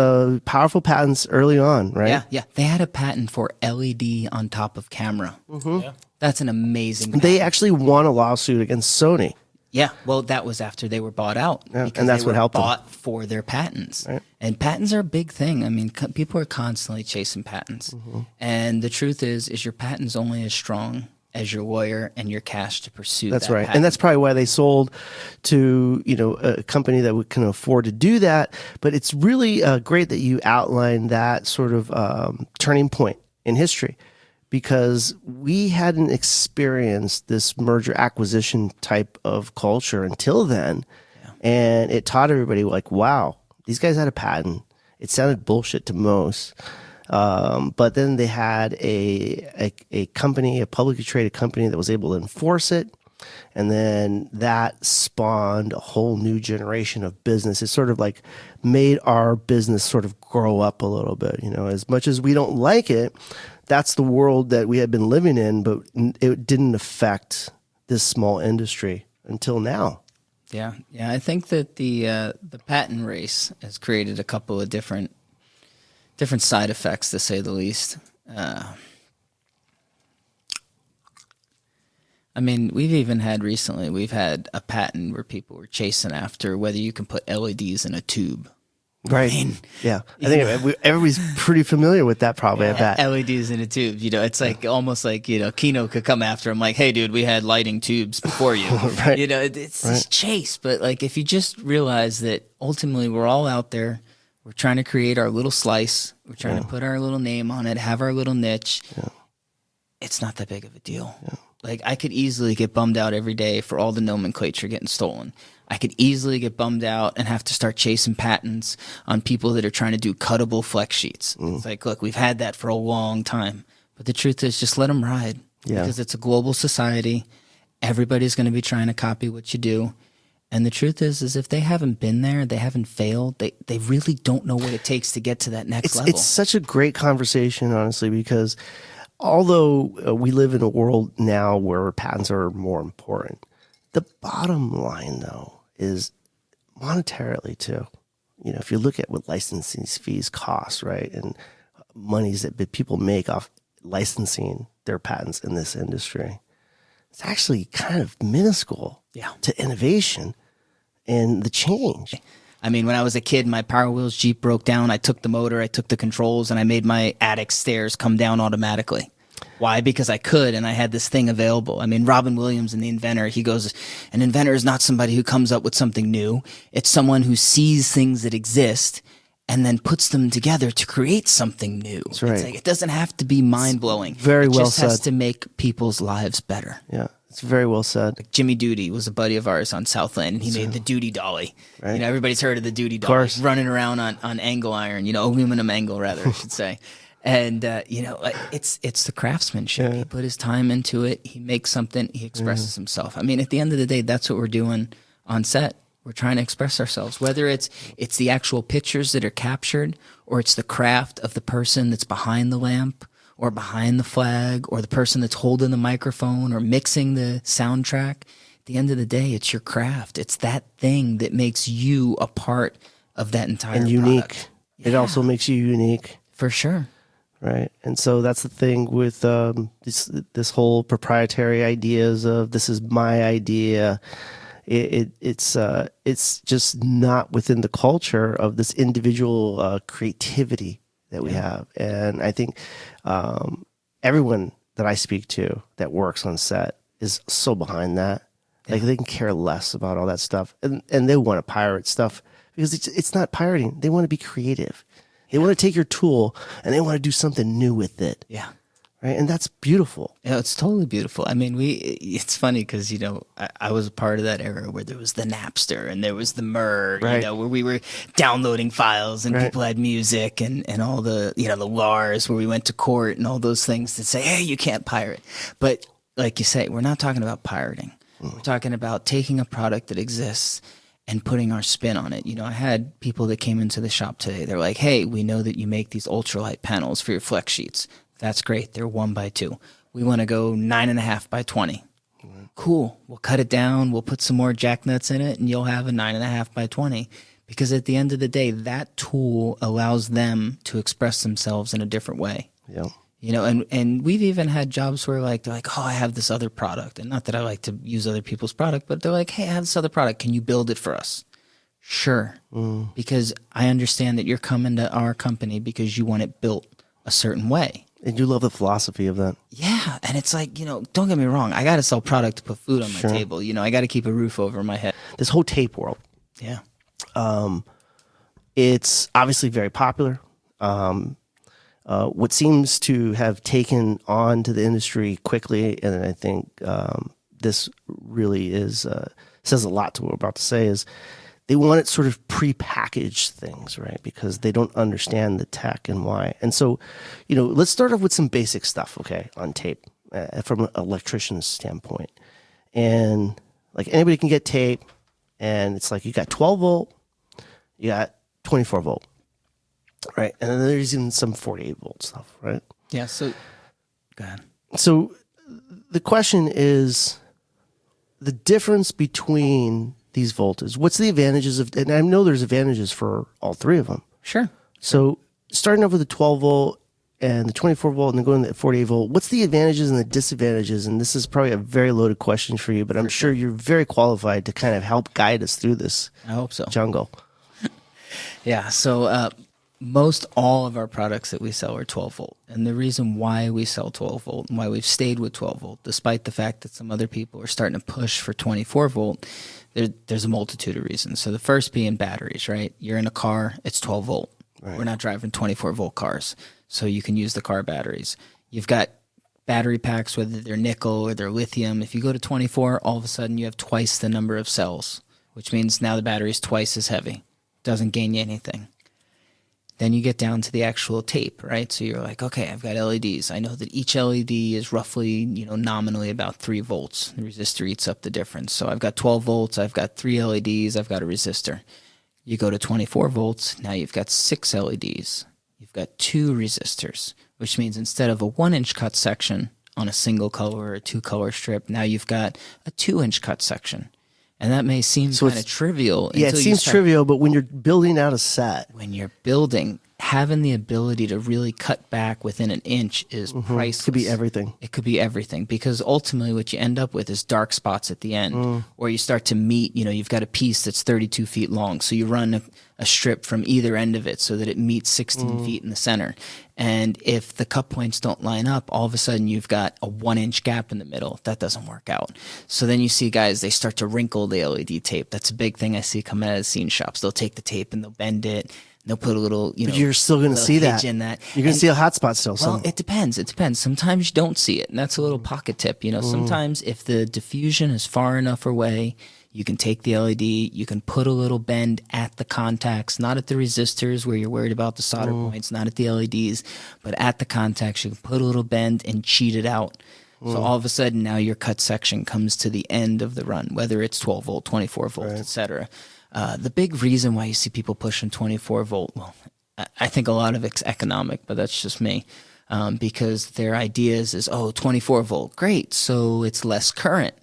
powerful patents early on, right? Yeah. They had a patent for LED on top of camera. Mm-hmm. Yeah. That's an amazing patent. They actually won a lawsuit against Sony. Yeah, well, that was after they were bought out. Yeah, because and that's they what were helped bought them. for their patents. Right. And patents are a big thing. I mean, people are constantly chasing patents. Mm-hmm. And the truth is your patent's only as strong as your lawyer and your cash to pursue That's that right. patent. And that's probably why they sold to, a company that can afford to do that. But it's really great that you outlined that sort of turning point in history, because we hadn't experienced this merger acquisition type of culture until then. Yeah. And it taught everybody like, wow, these guys had a patent. It sounded bullshit to most. But then they had a company, a publicly traded company that was able to enforce it. And then that spawned a whole new generation of business. It sort of like made our business sort of grow up a little bit, as much as we don't like it. That's the world that we had been living in, but it didn't affect this small industry until now. Yeah. I think that the patent race has created a couple of different side effects, to say the least. We've had a patent where people were chasing after whether you can put LEDs in a tube. Right. I think everybody's pretty familiar with that, probably. I bet. LEDs in a tube. It's like almost like Kino could come after him, like, "Hey, dude, we had lighting tubes before you." Right. It's this chase. But like, if you just realize that ultimately we're all out there, we're trying to create our little slice, we're trying to put our little name on it, have our little niche. Yeah. It's not that big of a deal. Yeah. Like, I could easily get bummed out every day for all the nomenclature getting stolen. I could easily get bummed out and have to start chasing patents on people that are trying to do cuttable flex sheets. It's like, look, we've had that for a long time. But the truth is, just let them ride. Yeah. Because it's a global society. Everybody's going to be trying to copy what you do. And the truth is if they haven't been there, they haven't failed, they really don't know what it takes to get to that next level. It's such a great conversation, honestly, because although we live in a world now where patents are more important, the bottom line, though, is monetarily, too. If you look at what licensing fees cost, right, and monies that people make off licensing their patents in this industry, it's actually kind of minuscule to innovation and the change. When I was a kid, my Power Wheels Jeep broke down. I took the motor, I took the controls, and I made my attic stairs come down automatically. Why? Because I could, and I had this thing available. Robin Williams in The Inventor, he goes, an inventor is not somebody who comes up with something new. It's someone who sees things that exist and then puts them together to create something new. That's right. It's like, it doesn't have to be mind-blowing. Very well said. It just has to make people's lives better. Yeah, it's very well said. Like Jimmy Duty was a buddy of ours on Southland, and he made the Duty Dolly. Right. Everybody's heard of the Duty Dolly. Running around on angle iron, aluminum angle, rather, I should say. And it's the craftsmanship. He put his time into it. He makes something. He expresses himself. I mean, at the end of the day, that's what we're doing on set. We're trying to express ourselves, whether it's the actual pictures that are captured, or it's the craft of the person that's behind the lamp or behind the flag, or the person that's holding the microphone or mixing the soundtrack. At the end of the day, it's your craft. It's that thing that makes you a part of that entire and unique. product. It also makes you unique. For sure. Right. And so that's the thing with this whole proprietary ideas of this is my idea. It's just not within the culture of this individual creativity that we have. And I think everyone that I speak to that works on set is so behind that. Like they can care less about all that stuff, and they want to pirate stuff because it's not pirating. They want to be creative. They want to take your tool and they want to do something new with it. Yeah. Right. And that's beautiful. Yeah, it's totally beautiful. I mean, it's funny because, I was a part of that era where there was the Napster and there was the Mur, right. Where we were downloading files and people had music and all the, the Lars where we went to court and all those things that say, hey, you can't pirate. But like you say, we're not talking about pirating. We're talking about taking a product that exists and putting our spin on it. I had people that came into the shop today. They're like, hey, we know that you make these ultralight panels for your flex sheets. That's great. They're 1x2. We want to go 9.5x20. Cool. We'll cut it down. We'll put some more jack nuts in it and you'll have a 9.5x20. Because at the end of the day, that tool allows them to express themselves in a different way. Yeah. And we've even had jobs where they're like, oh, I have this other product. And not that I like to use other people's product, but they're like, hey, I have this other product. Can you build it for us? Sure. Because I understand that you're coming to our company because you want it built a certain way. And you love the philosophy of that. Yeah. And it's like, don't get me wrong. I got to sell product to put food on my table. I got to keep a roof over my head. This whole tape world. Yeah. It's obviously very popular. What seems to have taken on to the industry quickly, and I think this really says a lot to what we're about to say, is they want it sort of prepackaged things, right? Because they don't understand the tech and why. And so, let's start off with some basic stuff, okay, on tape from an electrician's standpoint. And like anybody can get tape, and it's like you got 12 volt, you got 24 volt. Right. And then there's even some 48 volt stuff, right? Yeah. So, go ahead. So the question is the difference between these voltages. What's the advantages of, and I know there's advantages for all three of them. Sure. So starting off with the 12 volt and the 24 volt and then going to the 48 volt, what's the advantages and the disadvantages? And this is probably a very loaded question for you, but I'm sure you're very qualified to kind of help guide us through this I hope so. jungle. Yeah. So, most all of our products that we sell are 12 volt. And the reason why we sell 12 volt and why we've stayed with 12 volt, despite the fact that some other people are starting to push for 24 volt, there's a multitude of reasons. So the first being batteries, right? You're in a car, it's 12 volt. Right. We're not driving 24 volt cars. So you can use the car batteries. You've got battery packs, whether they're nickel or they're lithium. If you go to 24, all of a sudden you have twice the number of cells, which means now the battery is twice as heavy. Doesn't gain you anything. Then you get down to the actual tape, right? So you're like, okay, I've got LEDs. I know that each LED is roughly, nominally about 3 volts. The resistor eats up the difference. So I've got 12 volts, I've got 3 LEDs, I've got a resistor. You go to 24 volts, now you've got 6 LEDs. You've got 2 resistors, which means instead of a 1-inch cut section on a single color or a 2-color strip, now you've got a 2-inch cut section. And that may seem kind of trivial. Yeah, it seems trivial, but when you're building out a set. When you're building, having the ability to really cut back within an inch is priceless. It could be everything. It could be everything, because ultimately what you end up with is dark spots at the end, or you start to meet, you've got a piece that's 32 feet long. So you run a strip from either end of it so that it meets 16 feet in the center. And if the cut points don't line up, all of a sudden you've got a 1-inch gap in the middle. That doesn't work out. So then you see guys, they start to wrinkle the LED tape. That's a big thing I see coming out of scene shops. They'll take the tape and they'll bend it. They'll put a little, but you're still going to see that. In that. You're going to see a hot spot still. Well, it depends. It depends. Sometimes you don't see it, and that's a little pocket tip. Sometimes if the diffusion is far enough away, You can take the LED, you can put a little bend at the contacts, not at the resistors where you're worried about the solder points, not at the LEDs, but at the contacts. You can put a little bend and cheat it out. So all of a sudden now your cut section comes to the end of the run, whether it's 12 volt, 24 volt, etc. The big reason why you see people pushing 24 volt, well, I think a lot of it's economic, but that's just me. Because their ideas is, 24 volt, great. So it's less current,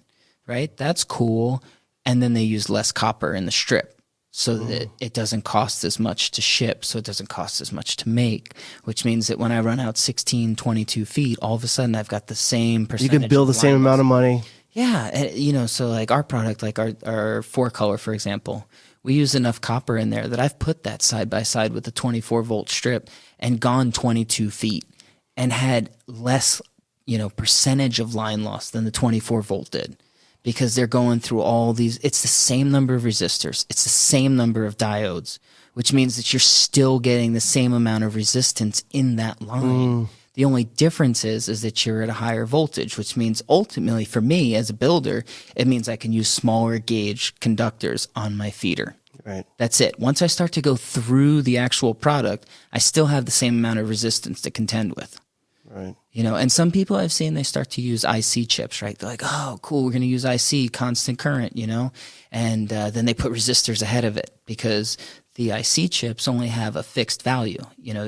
right? That's cool. And then they use less copper in the strip so that it doesn't cost as much to ship. So it doesn't cost as much to make, which means that when I run out 16, 22 feet, all of a sudden I've got the same percentage. You can bill the same amount of money. Yeah. And, so like our product, like our 4-color, for example, we use enough copper in there that I've put that side by side with the 24 volt strip and gone 22 feet. And had less, percentage of line loss than the 24 volt did, because they're going through all these. It's the same number of resistors. It's the same number of diodes, which means that you're still getting the same amount of resistance in that line. The only difference is that you're at a higher voltage, which means ultimately for me as a builder, it means I can use smaller gauge conductors on my feeder. Right. That's it. Once I start to go through the actual product, I still have the same amount of resistance to contend with. Right. And some people I've seen, they start to use IC chips, right? They're like, oh, cool, we're going to use IC, constant current, and then they put resistors ahead of it because the IC chips only have a fixed value.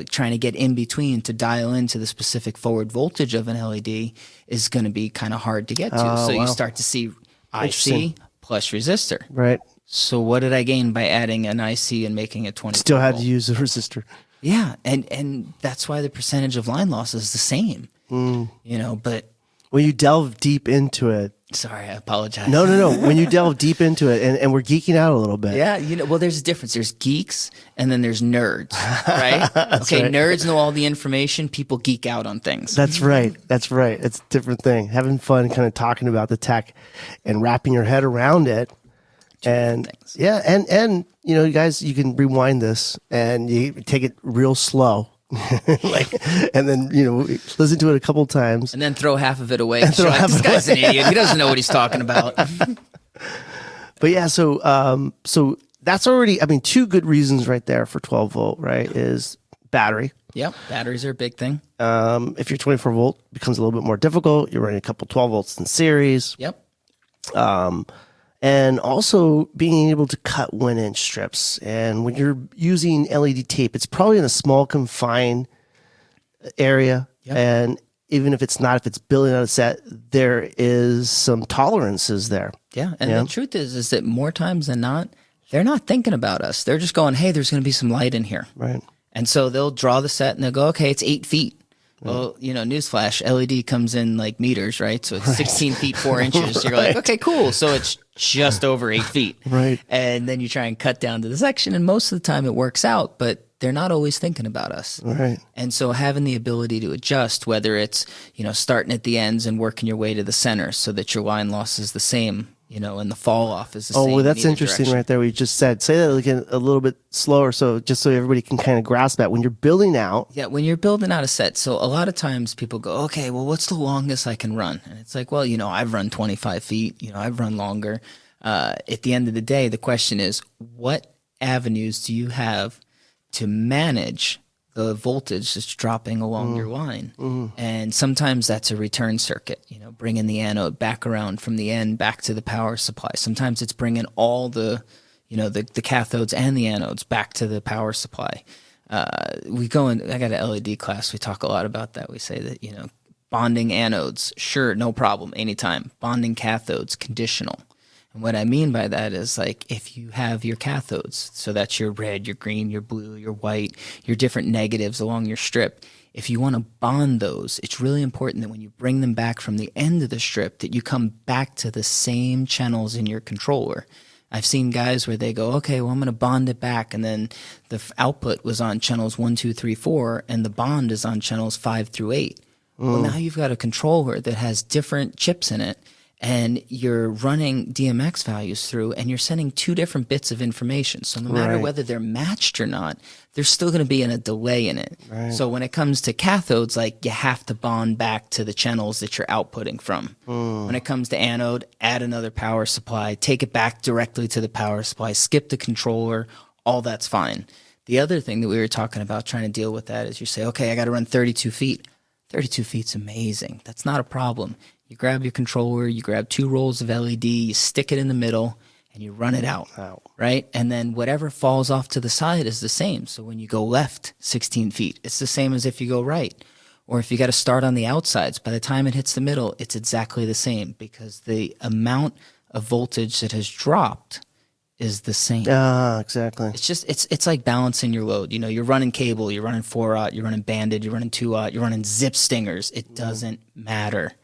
Trying to get in between to dial into the specific forward voltage of an LED is going to be kind of hard to get to. So you start to see IC plus resistor. Right. So what did I gain by adding an IC and making it 20? Still had to use a resistor. Yeah, and that's why the percentage of line loss is the same. But when you delve deep into it. Sorry, I apologize. No. When you delve deep into it, and we're geeking out a little bit. Yeah, well, there's a difference. There's geeks, and then there's nerds, right? Okay, right. Nerds know all the information. People geek out on things. That's right. It's a different thing. Having fun, kind of talking about the tech, and wrapping your head around it. And yeah, and you guys, you can rewind this and you take it real slow, and then listen to it a couple times, and then throw half of it away. And this guy's an idiot. He doesn't know what he's talking about. But yeah, so that's already, two good reasons right there for 12 volt, right? Is battery. Yep, batteries are a big thing. If you're 24 volt, it becomes a little bit more difficult. You're running a couple 12 volts in series. Yep. And also being able to cut 1-inch strips. And when you're using LED tape, it's probably in a small confined area. Yep. And even if it's not, if it's building on a set, there is some tolerances there. Yeah. And the truth is that more times than not, they're not thinking about us. They're just going, hey, there's going to be some light in here. Right. And so they'll draw the set and they'll go, okay, it's 8 feet. Well, newsflash, LED comes in like meters, right? So it's 16 feet, 4 inches. You're like, okay, cool. So it's just over 8 feet. Right. And then you try and cut down to the section, and most of the time it works out, but they're not always thinking about us. Right. And so having the ability to adjust, whether it's, starting at the ends and working your way to the center so that your line loss is the same, and the fall off is the same. Oh, well, that's interesting right there. What you just said. Say that like a little bit slower, so just so everybody can kind of grasp that. When you're building out. Yeah, when you're building out a set. So a lot of times people go, okay, well, what's the longest I can run? And it's like, well, I've run 25 feet. I've run longer. At the end of the day, the question is, what avenues do you have to manage the voltage that's dropping along your line? And sometimes that's a return circuit, bringing the anode back around from the end back to the power supply. Sometimes it's bringing all the cathodes and the anodes back to the power supply. I got an LED class. We talk a lot about that. We say that, bonding anodes, sure, no problem, anytime. Bonding cathodes, conditional. And what I mean by that is, like, if you have your cathodes, so that's your red, your green, your blue, your white, your different negatives along your strip, if you want to bond those, it's really important that when you bring them back from the end of the strip, that you come back to the same channels in your controller. I've seen guys where they go, okay, well, I'm going to bond it back, and then the output was on channels 1, 2, 3, 4, and the bond is on channels 5 through 8. Well, now you've got a controller that has different chips in it, and you're running DMX values through, and you're sending two different bits of information. So no matter Right. whether they're matched or not, there's still going to be a delay in it. Right. So when it comes to cathodes, like you have to bond back to the channels that you're outputting from. When it comes to anode, add another power supply, take it back directly to the power supply, skip the controller, all that's fine. The other thing that we were talking about trying to deal with that is you say, okay, I got to run 32 feet. 32 feet's amazing. That's not a problem. You grab your controller, you grab 2 rolls of LED, you stick it in the middle, and you run it out, right? And then whatever falls off to the side is the same. So when you go left 16 feet, it's the same as if you go right. Or if you got to start on the outsides, by the time it hits the middle, it's exactly the same because the amount of voltage that has dropped is the same. Exactly. It's just it's like balancing your load. You know, you're running cable, you're running 4-aught, you're running banded, you're running 2-aught, you're running zip stingers. It doesn't matter.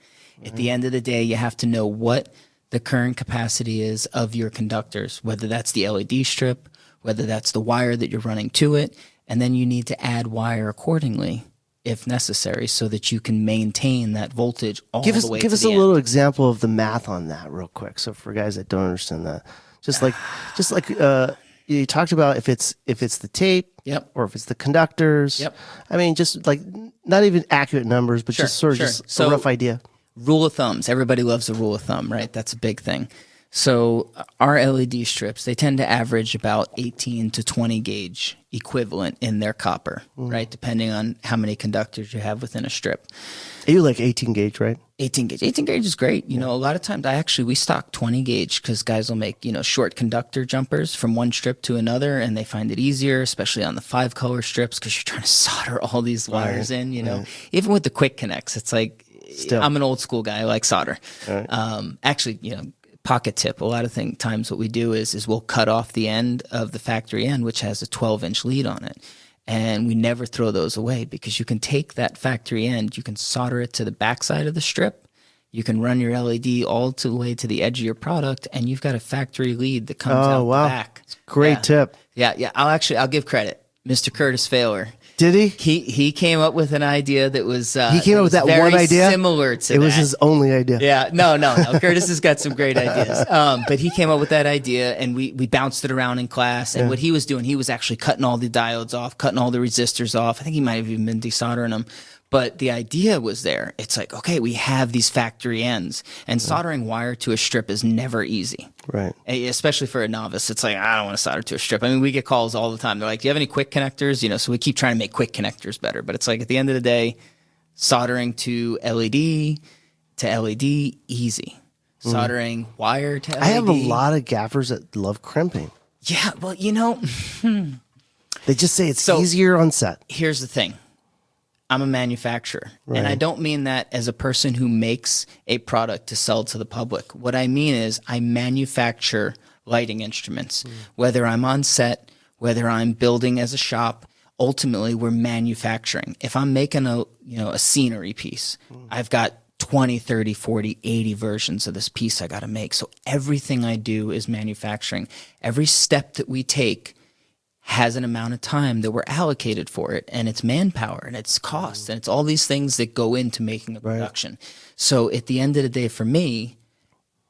At the end of the day, you have to know what the current capacity is of your conductors, whether that's the LED strip, whether that's the wire that you're running to it, and then you need to add wire accordingly if necessary so that you can maintain that voltage all the way to the end. Give us a little example of the math on that real quick. So for guys that don't understand that, just like you talked about if it's the tape, Yep. or if it's the conductors. Yep. I mean, just like not even accurate numbers, but Sure, just sort of sure. just So- a rough idea. Rule of thumbs. Everybody loves a rule of thumb, right? That's a big thing. So our LED strips, they tend to average about 18 to 20 gauge equivalent in their copper, right? Depending on how many conductors you have within a strip. You like 18 gauge, right? 18 gauge. 18 gauge is great. You know, a lot of times we stock 20 gauge because guys will make, short conductor jumpers from one strip to another and they find it easier, especially on the 5-color strips because you're trying to solder all these wires in, Even with the quick connects, it's like, Still. I'm an old school guy. I like solder. Actually, pocket tip. A lot of times what we do is we'll cut off the end of the factory end, which has a 12-inch lead on it. And we never throw those away because you can take that factory end, you can solder it to the backside of the strip. You can run your LED all the way to the edge of your product, and you've got a factory lead that comes out the back. Great tip. Yeah. I'll give credit. Mr. Curtis Failer. Did he? He came up with an idea that was He came up with that very one idea. similar to It was that. his only idea. Yeah, no. Curtis has got some great ideas. But he came up with that idea, and we bounced it around in class. And what he was doing, he was actually cutting all the diodes off, cutting all the resistors off. I think he might have even been desoldering them. But the idea was there. It's like, okay, we have these factory ends, and soldering wire to a strip is never easy. Right. Especially for a novice. It's like, I don't want to solder to a strip. I mean, we get calls all the time. They're like, do you have any quick connectors? So we keep trying to make quick connectors better. But it's like, at the end of the day, soldering to LED, easy. Soldering wire to LED. I have a lot of gaffers that love crimping. Yeah, well, They just say it's easier on set. here's the thing. I'm a manufacturer, and I don't mean that as a person who makes a product to sell to the public. What I mean is I manufacture lighting instruments, whether I'm on set, whether I'm building as a shop. Ultimately, we're manufacturing. If I'm making a scenery piece, I've got 20, 30, 40, 80 versions of this piece I got to make. So everything I do is manufacturing. Every step that we take has an amount of time that we're allocated for it, and it's manpower and it's cost and it's all these things that go into making a production. So at the end of the day for me,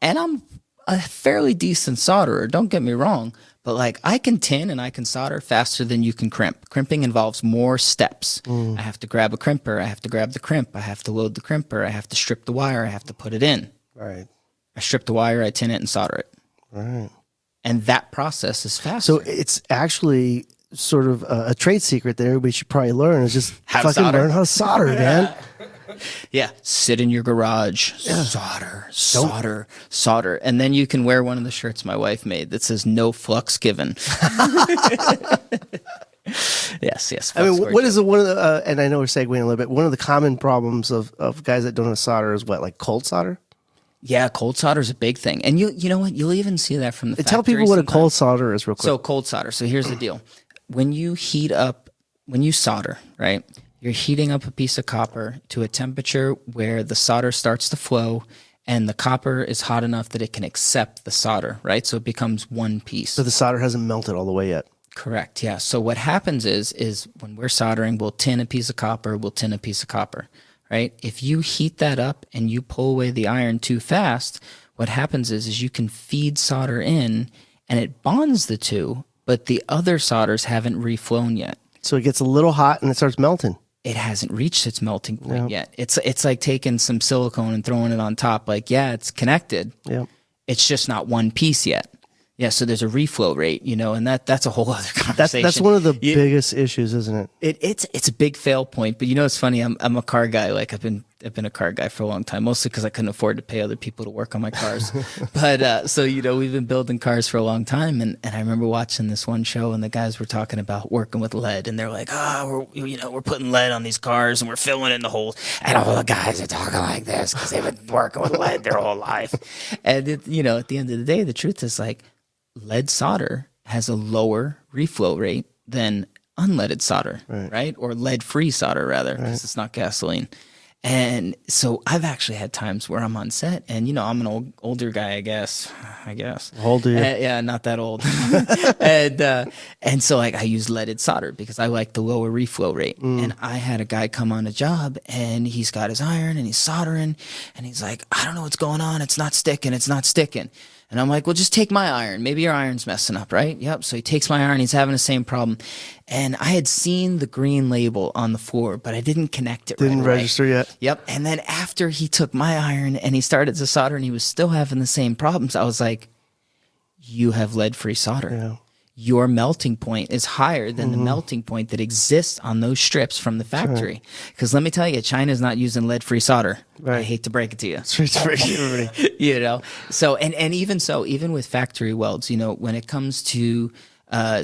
and I'm a fairly decent solderer, don't get me wrong, but like I can tin and I can solder faster than you can crimp. Crimping involves more steps. I have to grab a crimper, I have to grab the crimp, I have to load the crimper, I have to strip the wire, I have to put it in. Right. I strip the wire, I tin it and solder it. Right. And that process is faster. So it's actually sort of a trade secret that everybody should probably learn is just How to fucking solder. learn how to solder, man. Yeah, sit in your garage, solder, and then you can wear one of the shirts my wife made that says "No flux given." Yes. I mean, flux what is one of the, and I know we're segueing a little bit, one of the common problems of guys that don't know solder is what, like cold solder? Yeah, cold solder is a big thing, and you know what? You'll even see that from the Tell factory people what a sometimes. cold solder is, real quick. So cold solder. So here's the deal: when you solder, right? You're heating up a piece of copper to a temperature where the solder starts to flow, and the copper is hot enough that it can accept the solder, right? So it becomes one piece. So the solder hasn't melted all the way yet. Correct. Yeah. So what happens is when we're soldering, we'll tin a piece of copper, right? If you heat that up and you pull away the iron too fast, what happens is you can feed solder in and it bonds the two, but the other solders haven't reflown yet. So it gets a little hot and it starts melting. It hasn't reached its melting point yet. It's like taking some silicone and throwing it on top. Like, yeah, it's connected. Yep. It's just not one piece yet. Yeah, so there's a reflow rate, and that's a whole other conversation. That's one of the biggest issues, isn't it? It's a big fail point. But it's funny. I'm a car guy. Like I've been a car guy for a long time, mostly because I couldn't afford to pay other people to work on my cars. But so we've been building cars for a long time, and I remember watching this one show, and the guys were talking about working with lead, and they're like, we're putting lead on these cars, and we're filling in the holes, and all the guys are talking like this because they've been working with lead their whole life. And at the end of the day, the truth is like, lead solder has a lower reflow rate than unleaded solder, right? Or lead-free solder, rather, because it's not gasoline. And so I've actually had times where I'm on set, and I'm an older guy, I guess. How old are you? Yeah, not that old. and so like I use leaded solder because I like the lower reflow rate. And I had a guy come on a job, and he's got his iron and he's soldering, and he's like, I don't know what's going on. It's not sticking. And I'm like, well, just take my iron. Maybe your iron's messing up, right? Yep. So he takes my iron. He's having the same problem. And I had seen the green label on the floor, but I didn't connect it Didn't right away. register yet. Yep. And then after he took my iron and he started to solder and he was still having the same problems, I was like, you have lead-free solder. Yeah. Your melting point is higher than the melting point that exists on those strips from the factory. Because let me tell you, China's not using lead-free solder. Right. I hate to break it to you. Straight to everybody. So, and even with factory welds, when it comes to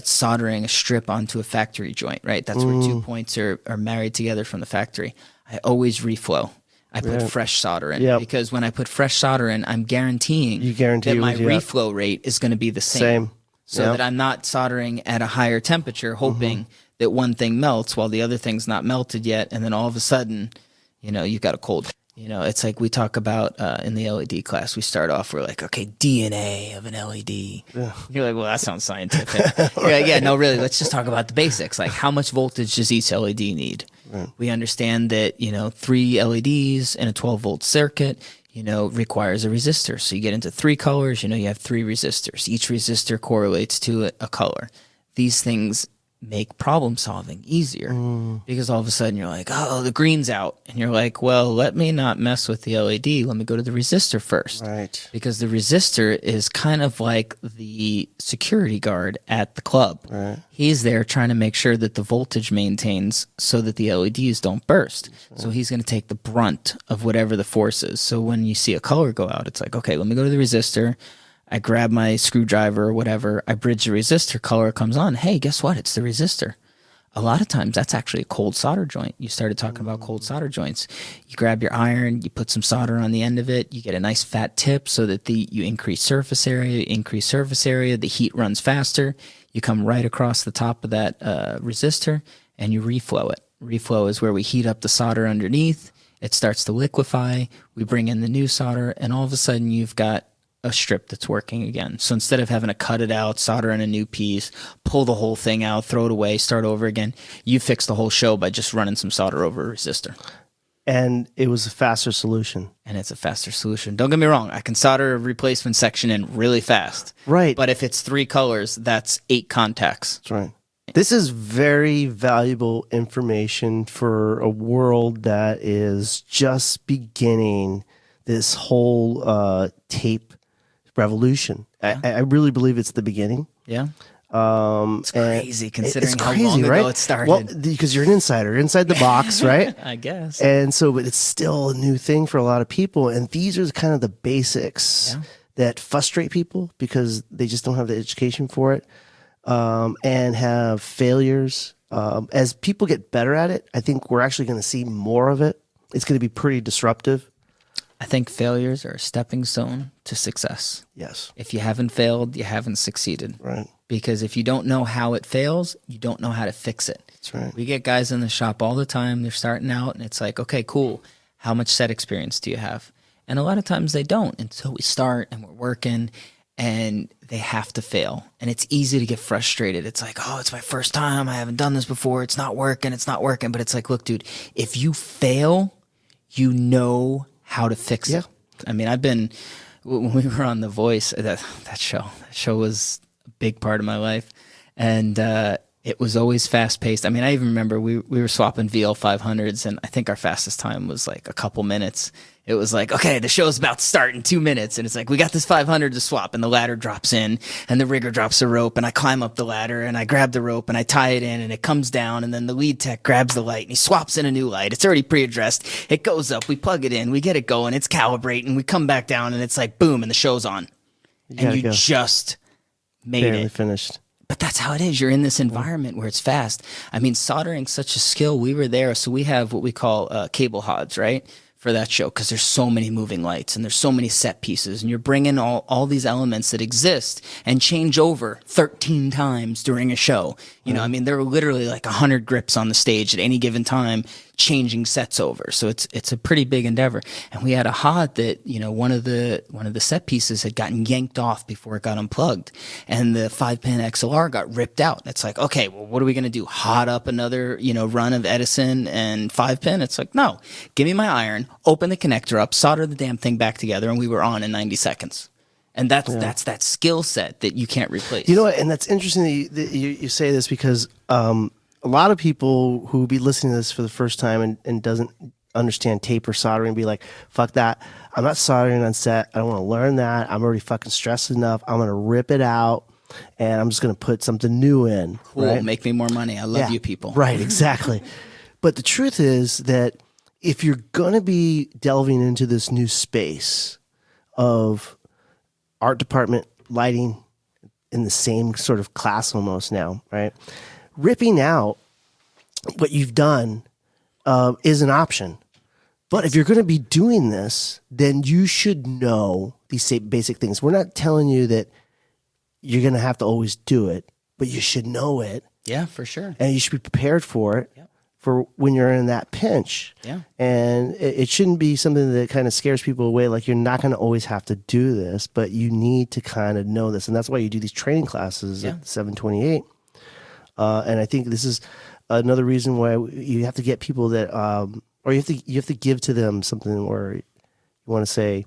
soldering a strip onto a factory joint, right? That's where 2 points are married together from the factory. I always reflow. I put fresh solder in because when I put fresh solder in, I'm guaranteeing that my reflow rate is going to be the same. So that I'm not soldering at a higher temperature, hoping that one thing melts while the other thing's not melted yet. And then all of a sudden, you've got a cold. It's like we talk about in the LED class, we start off, we're like, okay, DNA of an LED. Yeah. You're like, well, that sounds scientific. You're like, yeah, no, really, let's just talk about the basics. Like, how much voltage does each LED need? Right. We understand that, 3 LEDs in a 12-volt circuit, requires a resistor. So you get into 3 colors, you have 3 resistors. Each resistor correlates to a color. These things make problem solving easier because all of a sudden you're like, oh, the green's out. And you're like, well, let me not mess with the LED. Let me go to the resistor first. Right. Because the resistor is kind of like the security guard at the club. Right. He's there trying to make sure that the voltage maintains so that the LEDs don't burst. Right. So he's going to take the brunt of whatever the force is. So when you see a color go out, it's like, okay, let me go to the resistor. I grab my screwdriver or whatever, I bridge the resistor, color comes on. Hey, guess what? It's the resistor. A lot of times that's actually a cold solder joint. You started talking about cold solder joints. You grab your iron, you put some solder on the end of it, you get a nice fat tip so that you increase surface area, the heat runs faster. You come right across the top of that resistor and you reflow it. Reflow is where we heat up the solder underneath. It starts to liquefy. We bring in the new solder, and all of a sudden you've got a strip that's working again. So instead of having to cut it out, solder in a new piece, pull the whole thing out, throw it away, start over again, you fix the whole show by just running some solder over a resistor. And it was a faster solution. And it's a faster solution. Don't get me wrong. I can solder a replacement section in really fast. Right. But if it's 3 colors, that's 8 contacts. That's right. This is very valuable information for a world that is just beginning this whole tape revolution. Yeah. I really believe it's the beginning. Yeah. It's crazy considering how long ago it started. Well, because you're an insider, inside the box, right? I guess. And so, but it's still a new thing for a lot of people. And these are kind of the basics that frustrate people because they just don't have the education for it, and have failures. As people get better at it, I think we're actually going to see more of it. It's going to be pretty disruptive. I think failures are a stepping stone to success. Yes. If you haven't failed, you haven't succeeded. Right. Because if you don't know how it fails, you don't know how to fix it. That's right. We get guys in the shop all the time. They're starting out, and it's like, okay, cool. How much set experience do you have? And a lot of times they don't until we start and we're working, and they have to fail. And it's easy to get frustrated. It's like, oh, it's my first time. I haven't done this before. It's not working. But it's like, look, dude, if you fail, you know how to fix it. Yeah. I mean, when we were on The Voice, that show was a big part of my life. And it was always fast paced. I mean, I even remember we were swapping VL 500s, and I think our fastest time was like a couple minutes. It was like, okay, the show's about to start in 2 minutes. And it's like, we got this 500 to swap, and the ladder drops in, and the rigger drops the rope, and I climb up the ladder, and I grab the rope, and I tie it in, and it comes down, and then the lead tech grabs the light, and he swaps in a new light. It's already pre-addressed. It goes up, we plug it in, we get it going, it's calibrating, we come back down, and it's like, boom, and the show's on. And you just made Barely it. finished. But that's how it is. You're in this environment where it's fast. I mean, soldering's such a skill. We were there, so we have what we call cable hods, right, for that show, because there's so many moving lights and there's so many set pieces, and you're bringing all these elements that exist and change over 13 times during a show. You know, I mean, there are literally like 100 grips on the stage at any given time, changing sets over. So it's a pretty big endeavor. And we had a hod that, you know, one of the set pieces had gotten yanked off before it got unplugged, and the 5-pin XLR got ripped out. It's like, okay, well, what are we going to do? Hod up another, you know, run of Edison and 5-pin? It's like, no, give me my iron, open the connector up, solder the damn thing back together, and we were on in 90 seconds. And that's that skill set that you can't replace. You know what? And that's interesting that you say this, because a lot of people who be listening to this for the first time and doesn't understand tape or soldering be like, fuck that. I'm not soldering on set. I don't want to learn that. I'm already fucking stressed enough. I'm going to rip it out, and I'm just going to put something new in. Cool. Right? Make me more money. I love you people. Right, exactly. But the truth is that if you're going to be delving into this new space of art department lighting in the same sort of class almost now, right? Ripping out what you've done is an option. But if you're going to be doing this, then you should know these basic things. We're not telling you that you're going to have to always do it, but you should know it. Yeah, for sure. And you should be prepared for it. Yep. For when you're in that pinch. Yeah. And it shouldn't be something that kind of scares people away. Like, you're not going to always have to do this, but you need to kind of know this. And that's why you do these training classes at 728. And I think this is another reason why you have to get people that, or you have to give to them something where you want to say,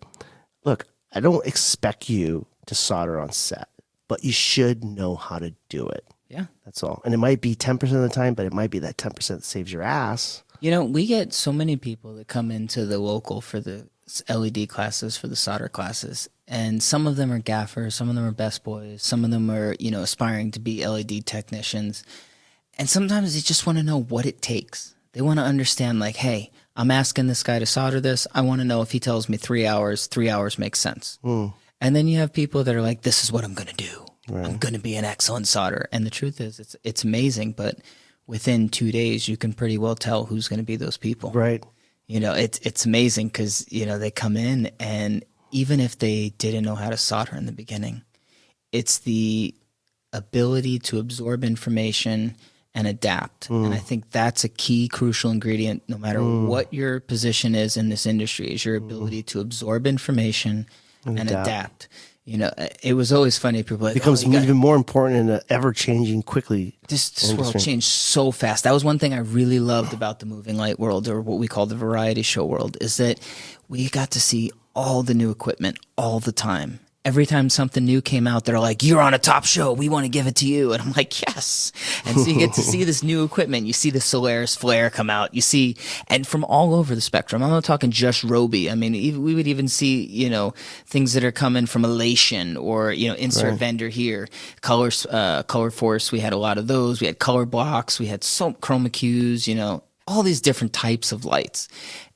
look, I don't expect you to solder on set, but you should know how to do it. Yeah. That's all. And it might be 10% of the time, but it might be that 10% that saves your ass. You know, we get so many people that come into the local for the LED classes, for the solder classes, and some of them are gaffers, some of them are best boys, some of them are, you know, aspiring to be LED technicians. And sometimes they just want to know what it takes. They want to understand, like, hey, I'm asking this guy to solder this. I want to know if he tells me 3 hours makes sense. And then you have people that are like, this is what I'm going to do. Right. I'm going to be an excellent solderer. And the truth is, it's amazing, but within 2 days, you can pretty well tell who's going to be those people. Right. You know, it's amazing because, you know, they come in, and even if they didn't know how to solder in the beginning, it's the ability to absorb information and adapt. And I think that's a key, crucial ingredient, no matter what your position is in this industry, is your ability to absorb information and adapt. You know, it was always funny. People like, becomes even more important in an ever-changing, quickly. This world changed so fast. That was one thing I really loved about the moving light world, or what we call the variety show world, is that we got to see all the new equipment all the time. Every time something new came out, they're like, you're on a top show. We want to give it to you. And I'm like, yes. And so you get to see this new equipment. You see the Solaris flare come out. You see, and from all over the spectrum. I'm not talking just Roby. I mean, we would even see, you know, things that are coming from Elation, or, you know, insert vendor here. Color Force, we had a lot of those. We had color blocks. We had chroma cues, you know, all these different types of lights.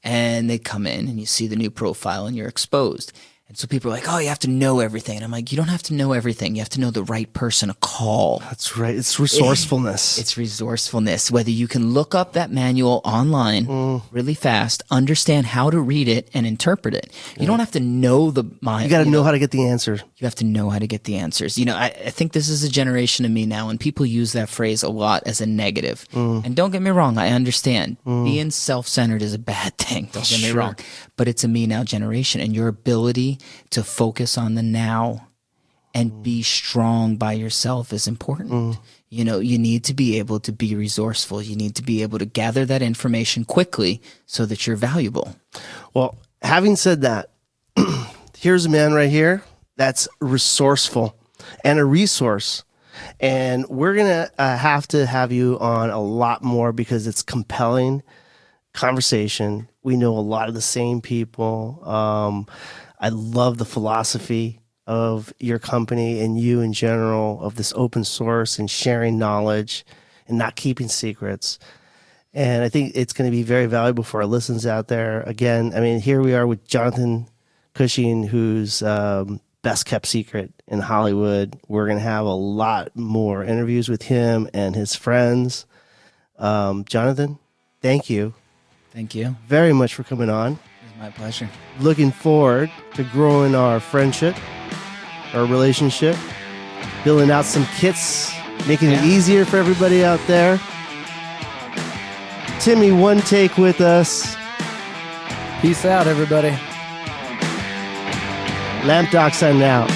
And they come in, and you see the new profile, and you're exposed. And so people are like, oh, you have to know everything. And I'm like, you don't have to know everything. You have to know the right person to call. That's right. It's resourcefulness. It's resourcefulness. Whether you can look up that manual online really fast, understand how to read it and interpret it. You don't have to know the mind. You got to know how to get the answer. You have to know how to get the answers. You know, I think this is a generation of me now, and people use that phrase a lot as a negative. And don't get me wrong, I understand. Being self-centered is a bad thing. Don't get me wrong. But it's a me now generation, and your ability to focus on the now and be strong by yourself is important. You know, you need to be able to be resourceful. You need to be able to gather that information quickly so that you're valuable. Well, having said that, here's a man right here that's resourceful and a resource. And we're going to have to have you on a lot more because it's compelling conversation. We know a lot of the same people. I love the philosophy of your company and you in general, of this open source and sharing knowledge and not keeping secrets. And I think it's going to be very valuable for our listeners out there. Again, I mean, here we are with Jonathan Cushing, who's best kept secret in Hollywood. We're going to have a lot more interviews with him and his friends. Jonathan, thank you. Thank you. Very much for coming on. It's my pleasure. Looking forward to growing our friendship, our relationship, building out some kits, making it easier for everybody out there. Timmy, one take with us. Peace out, everybody. Lamp Doc signing out.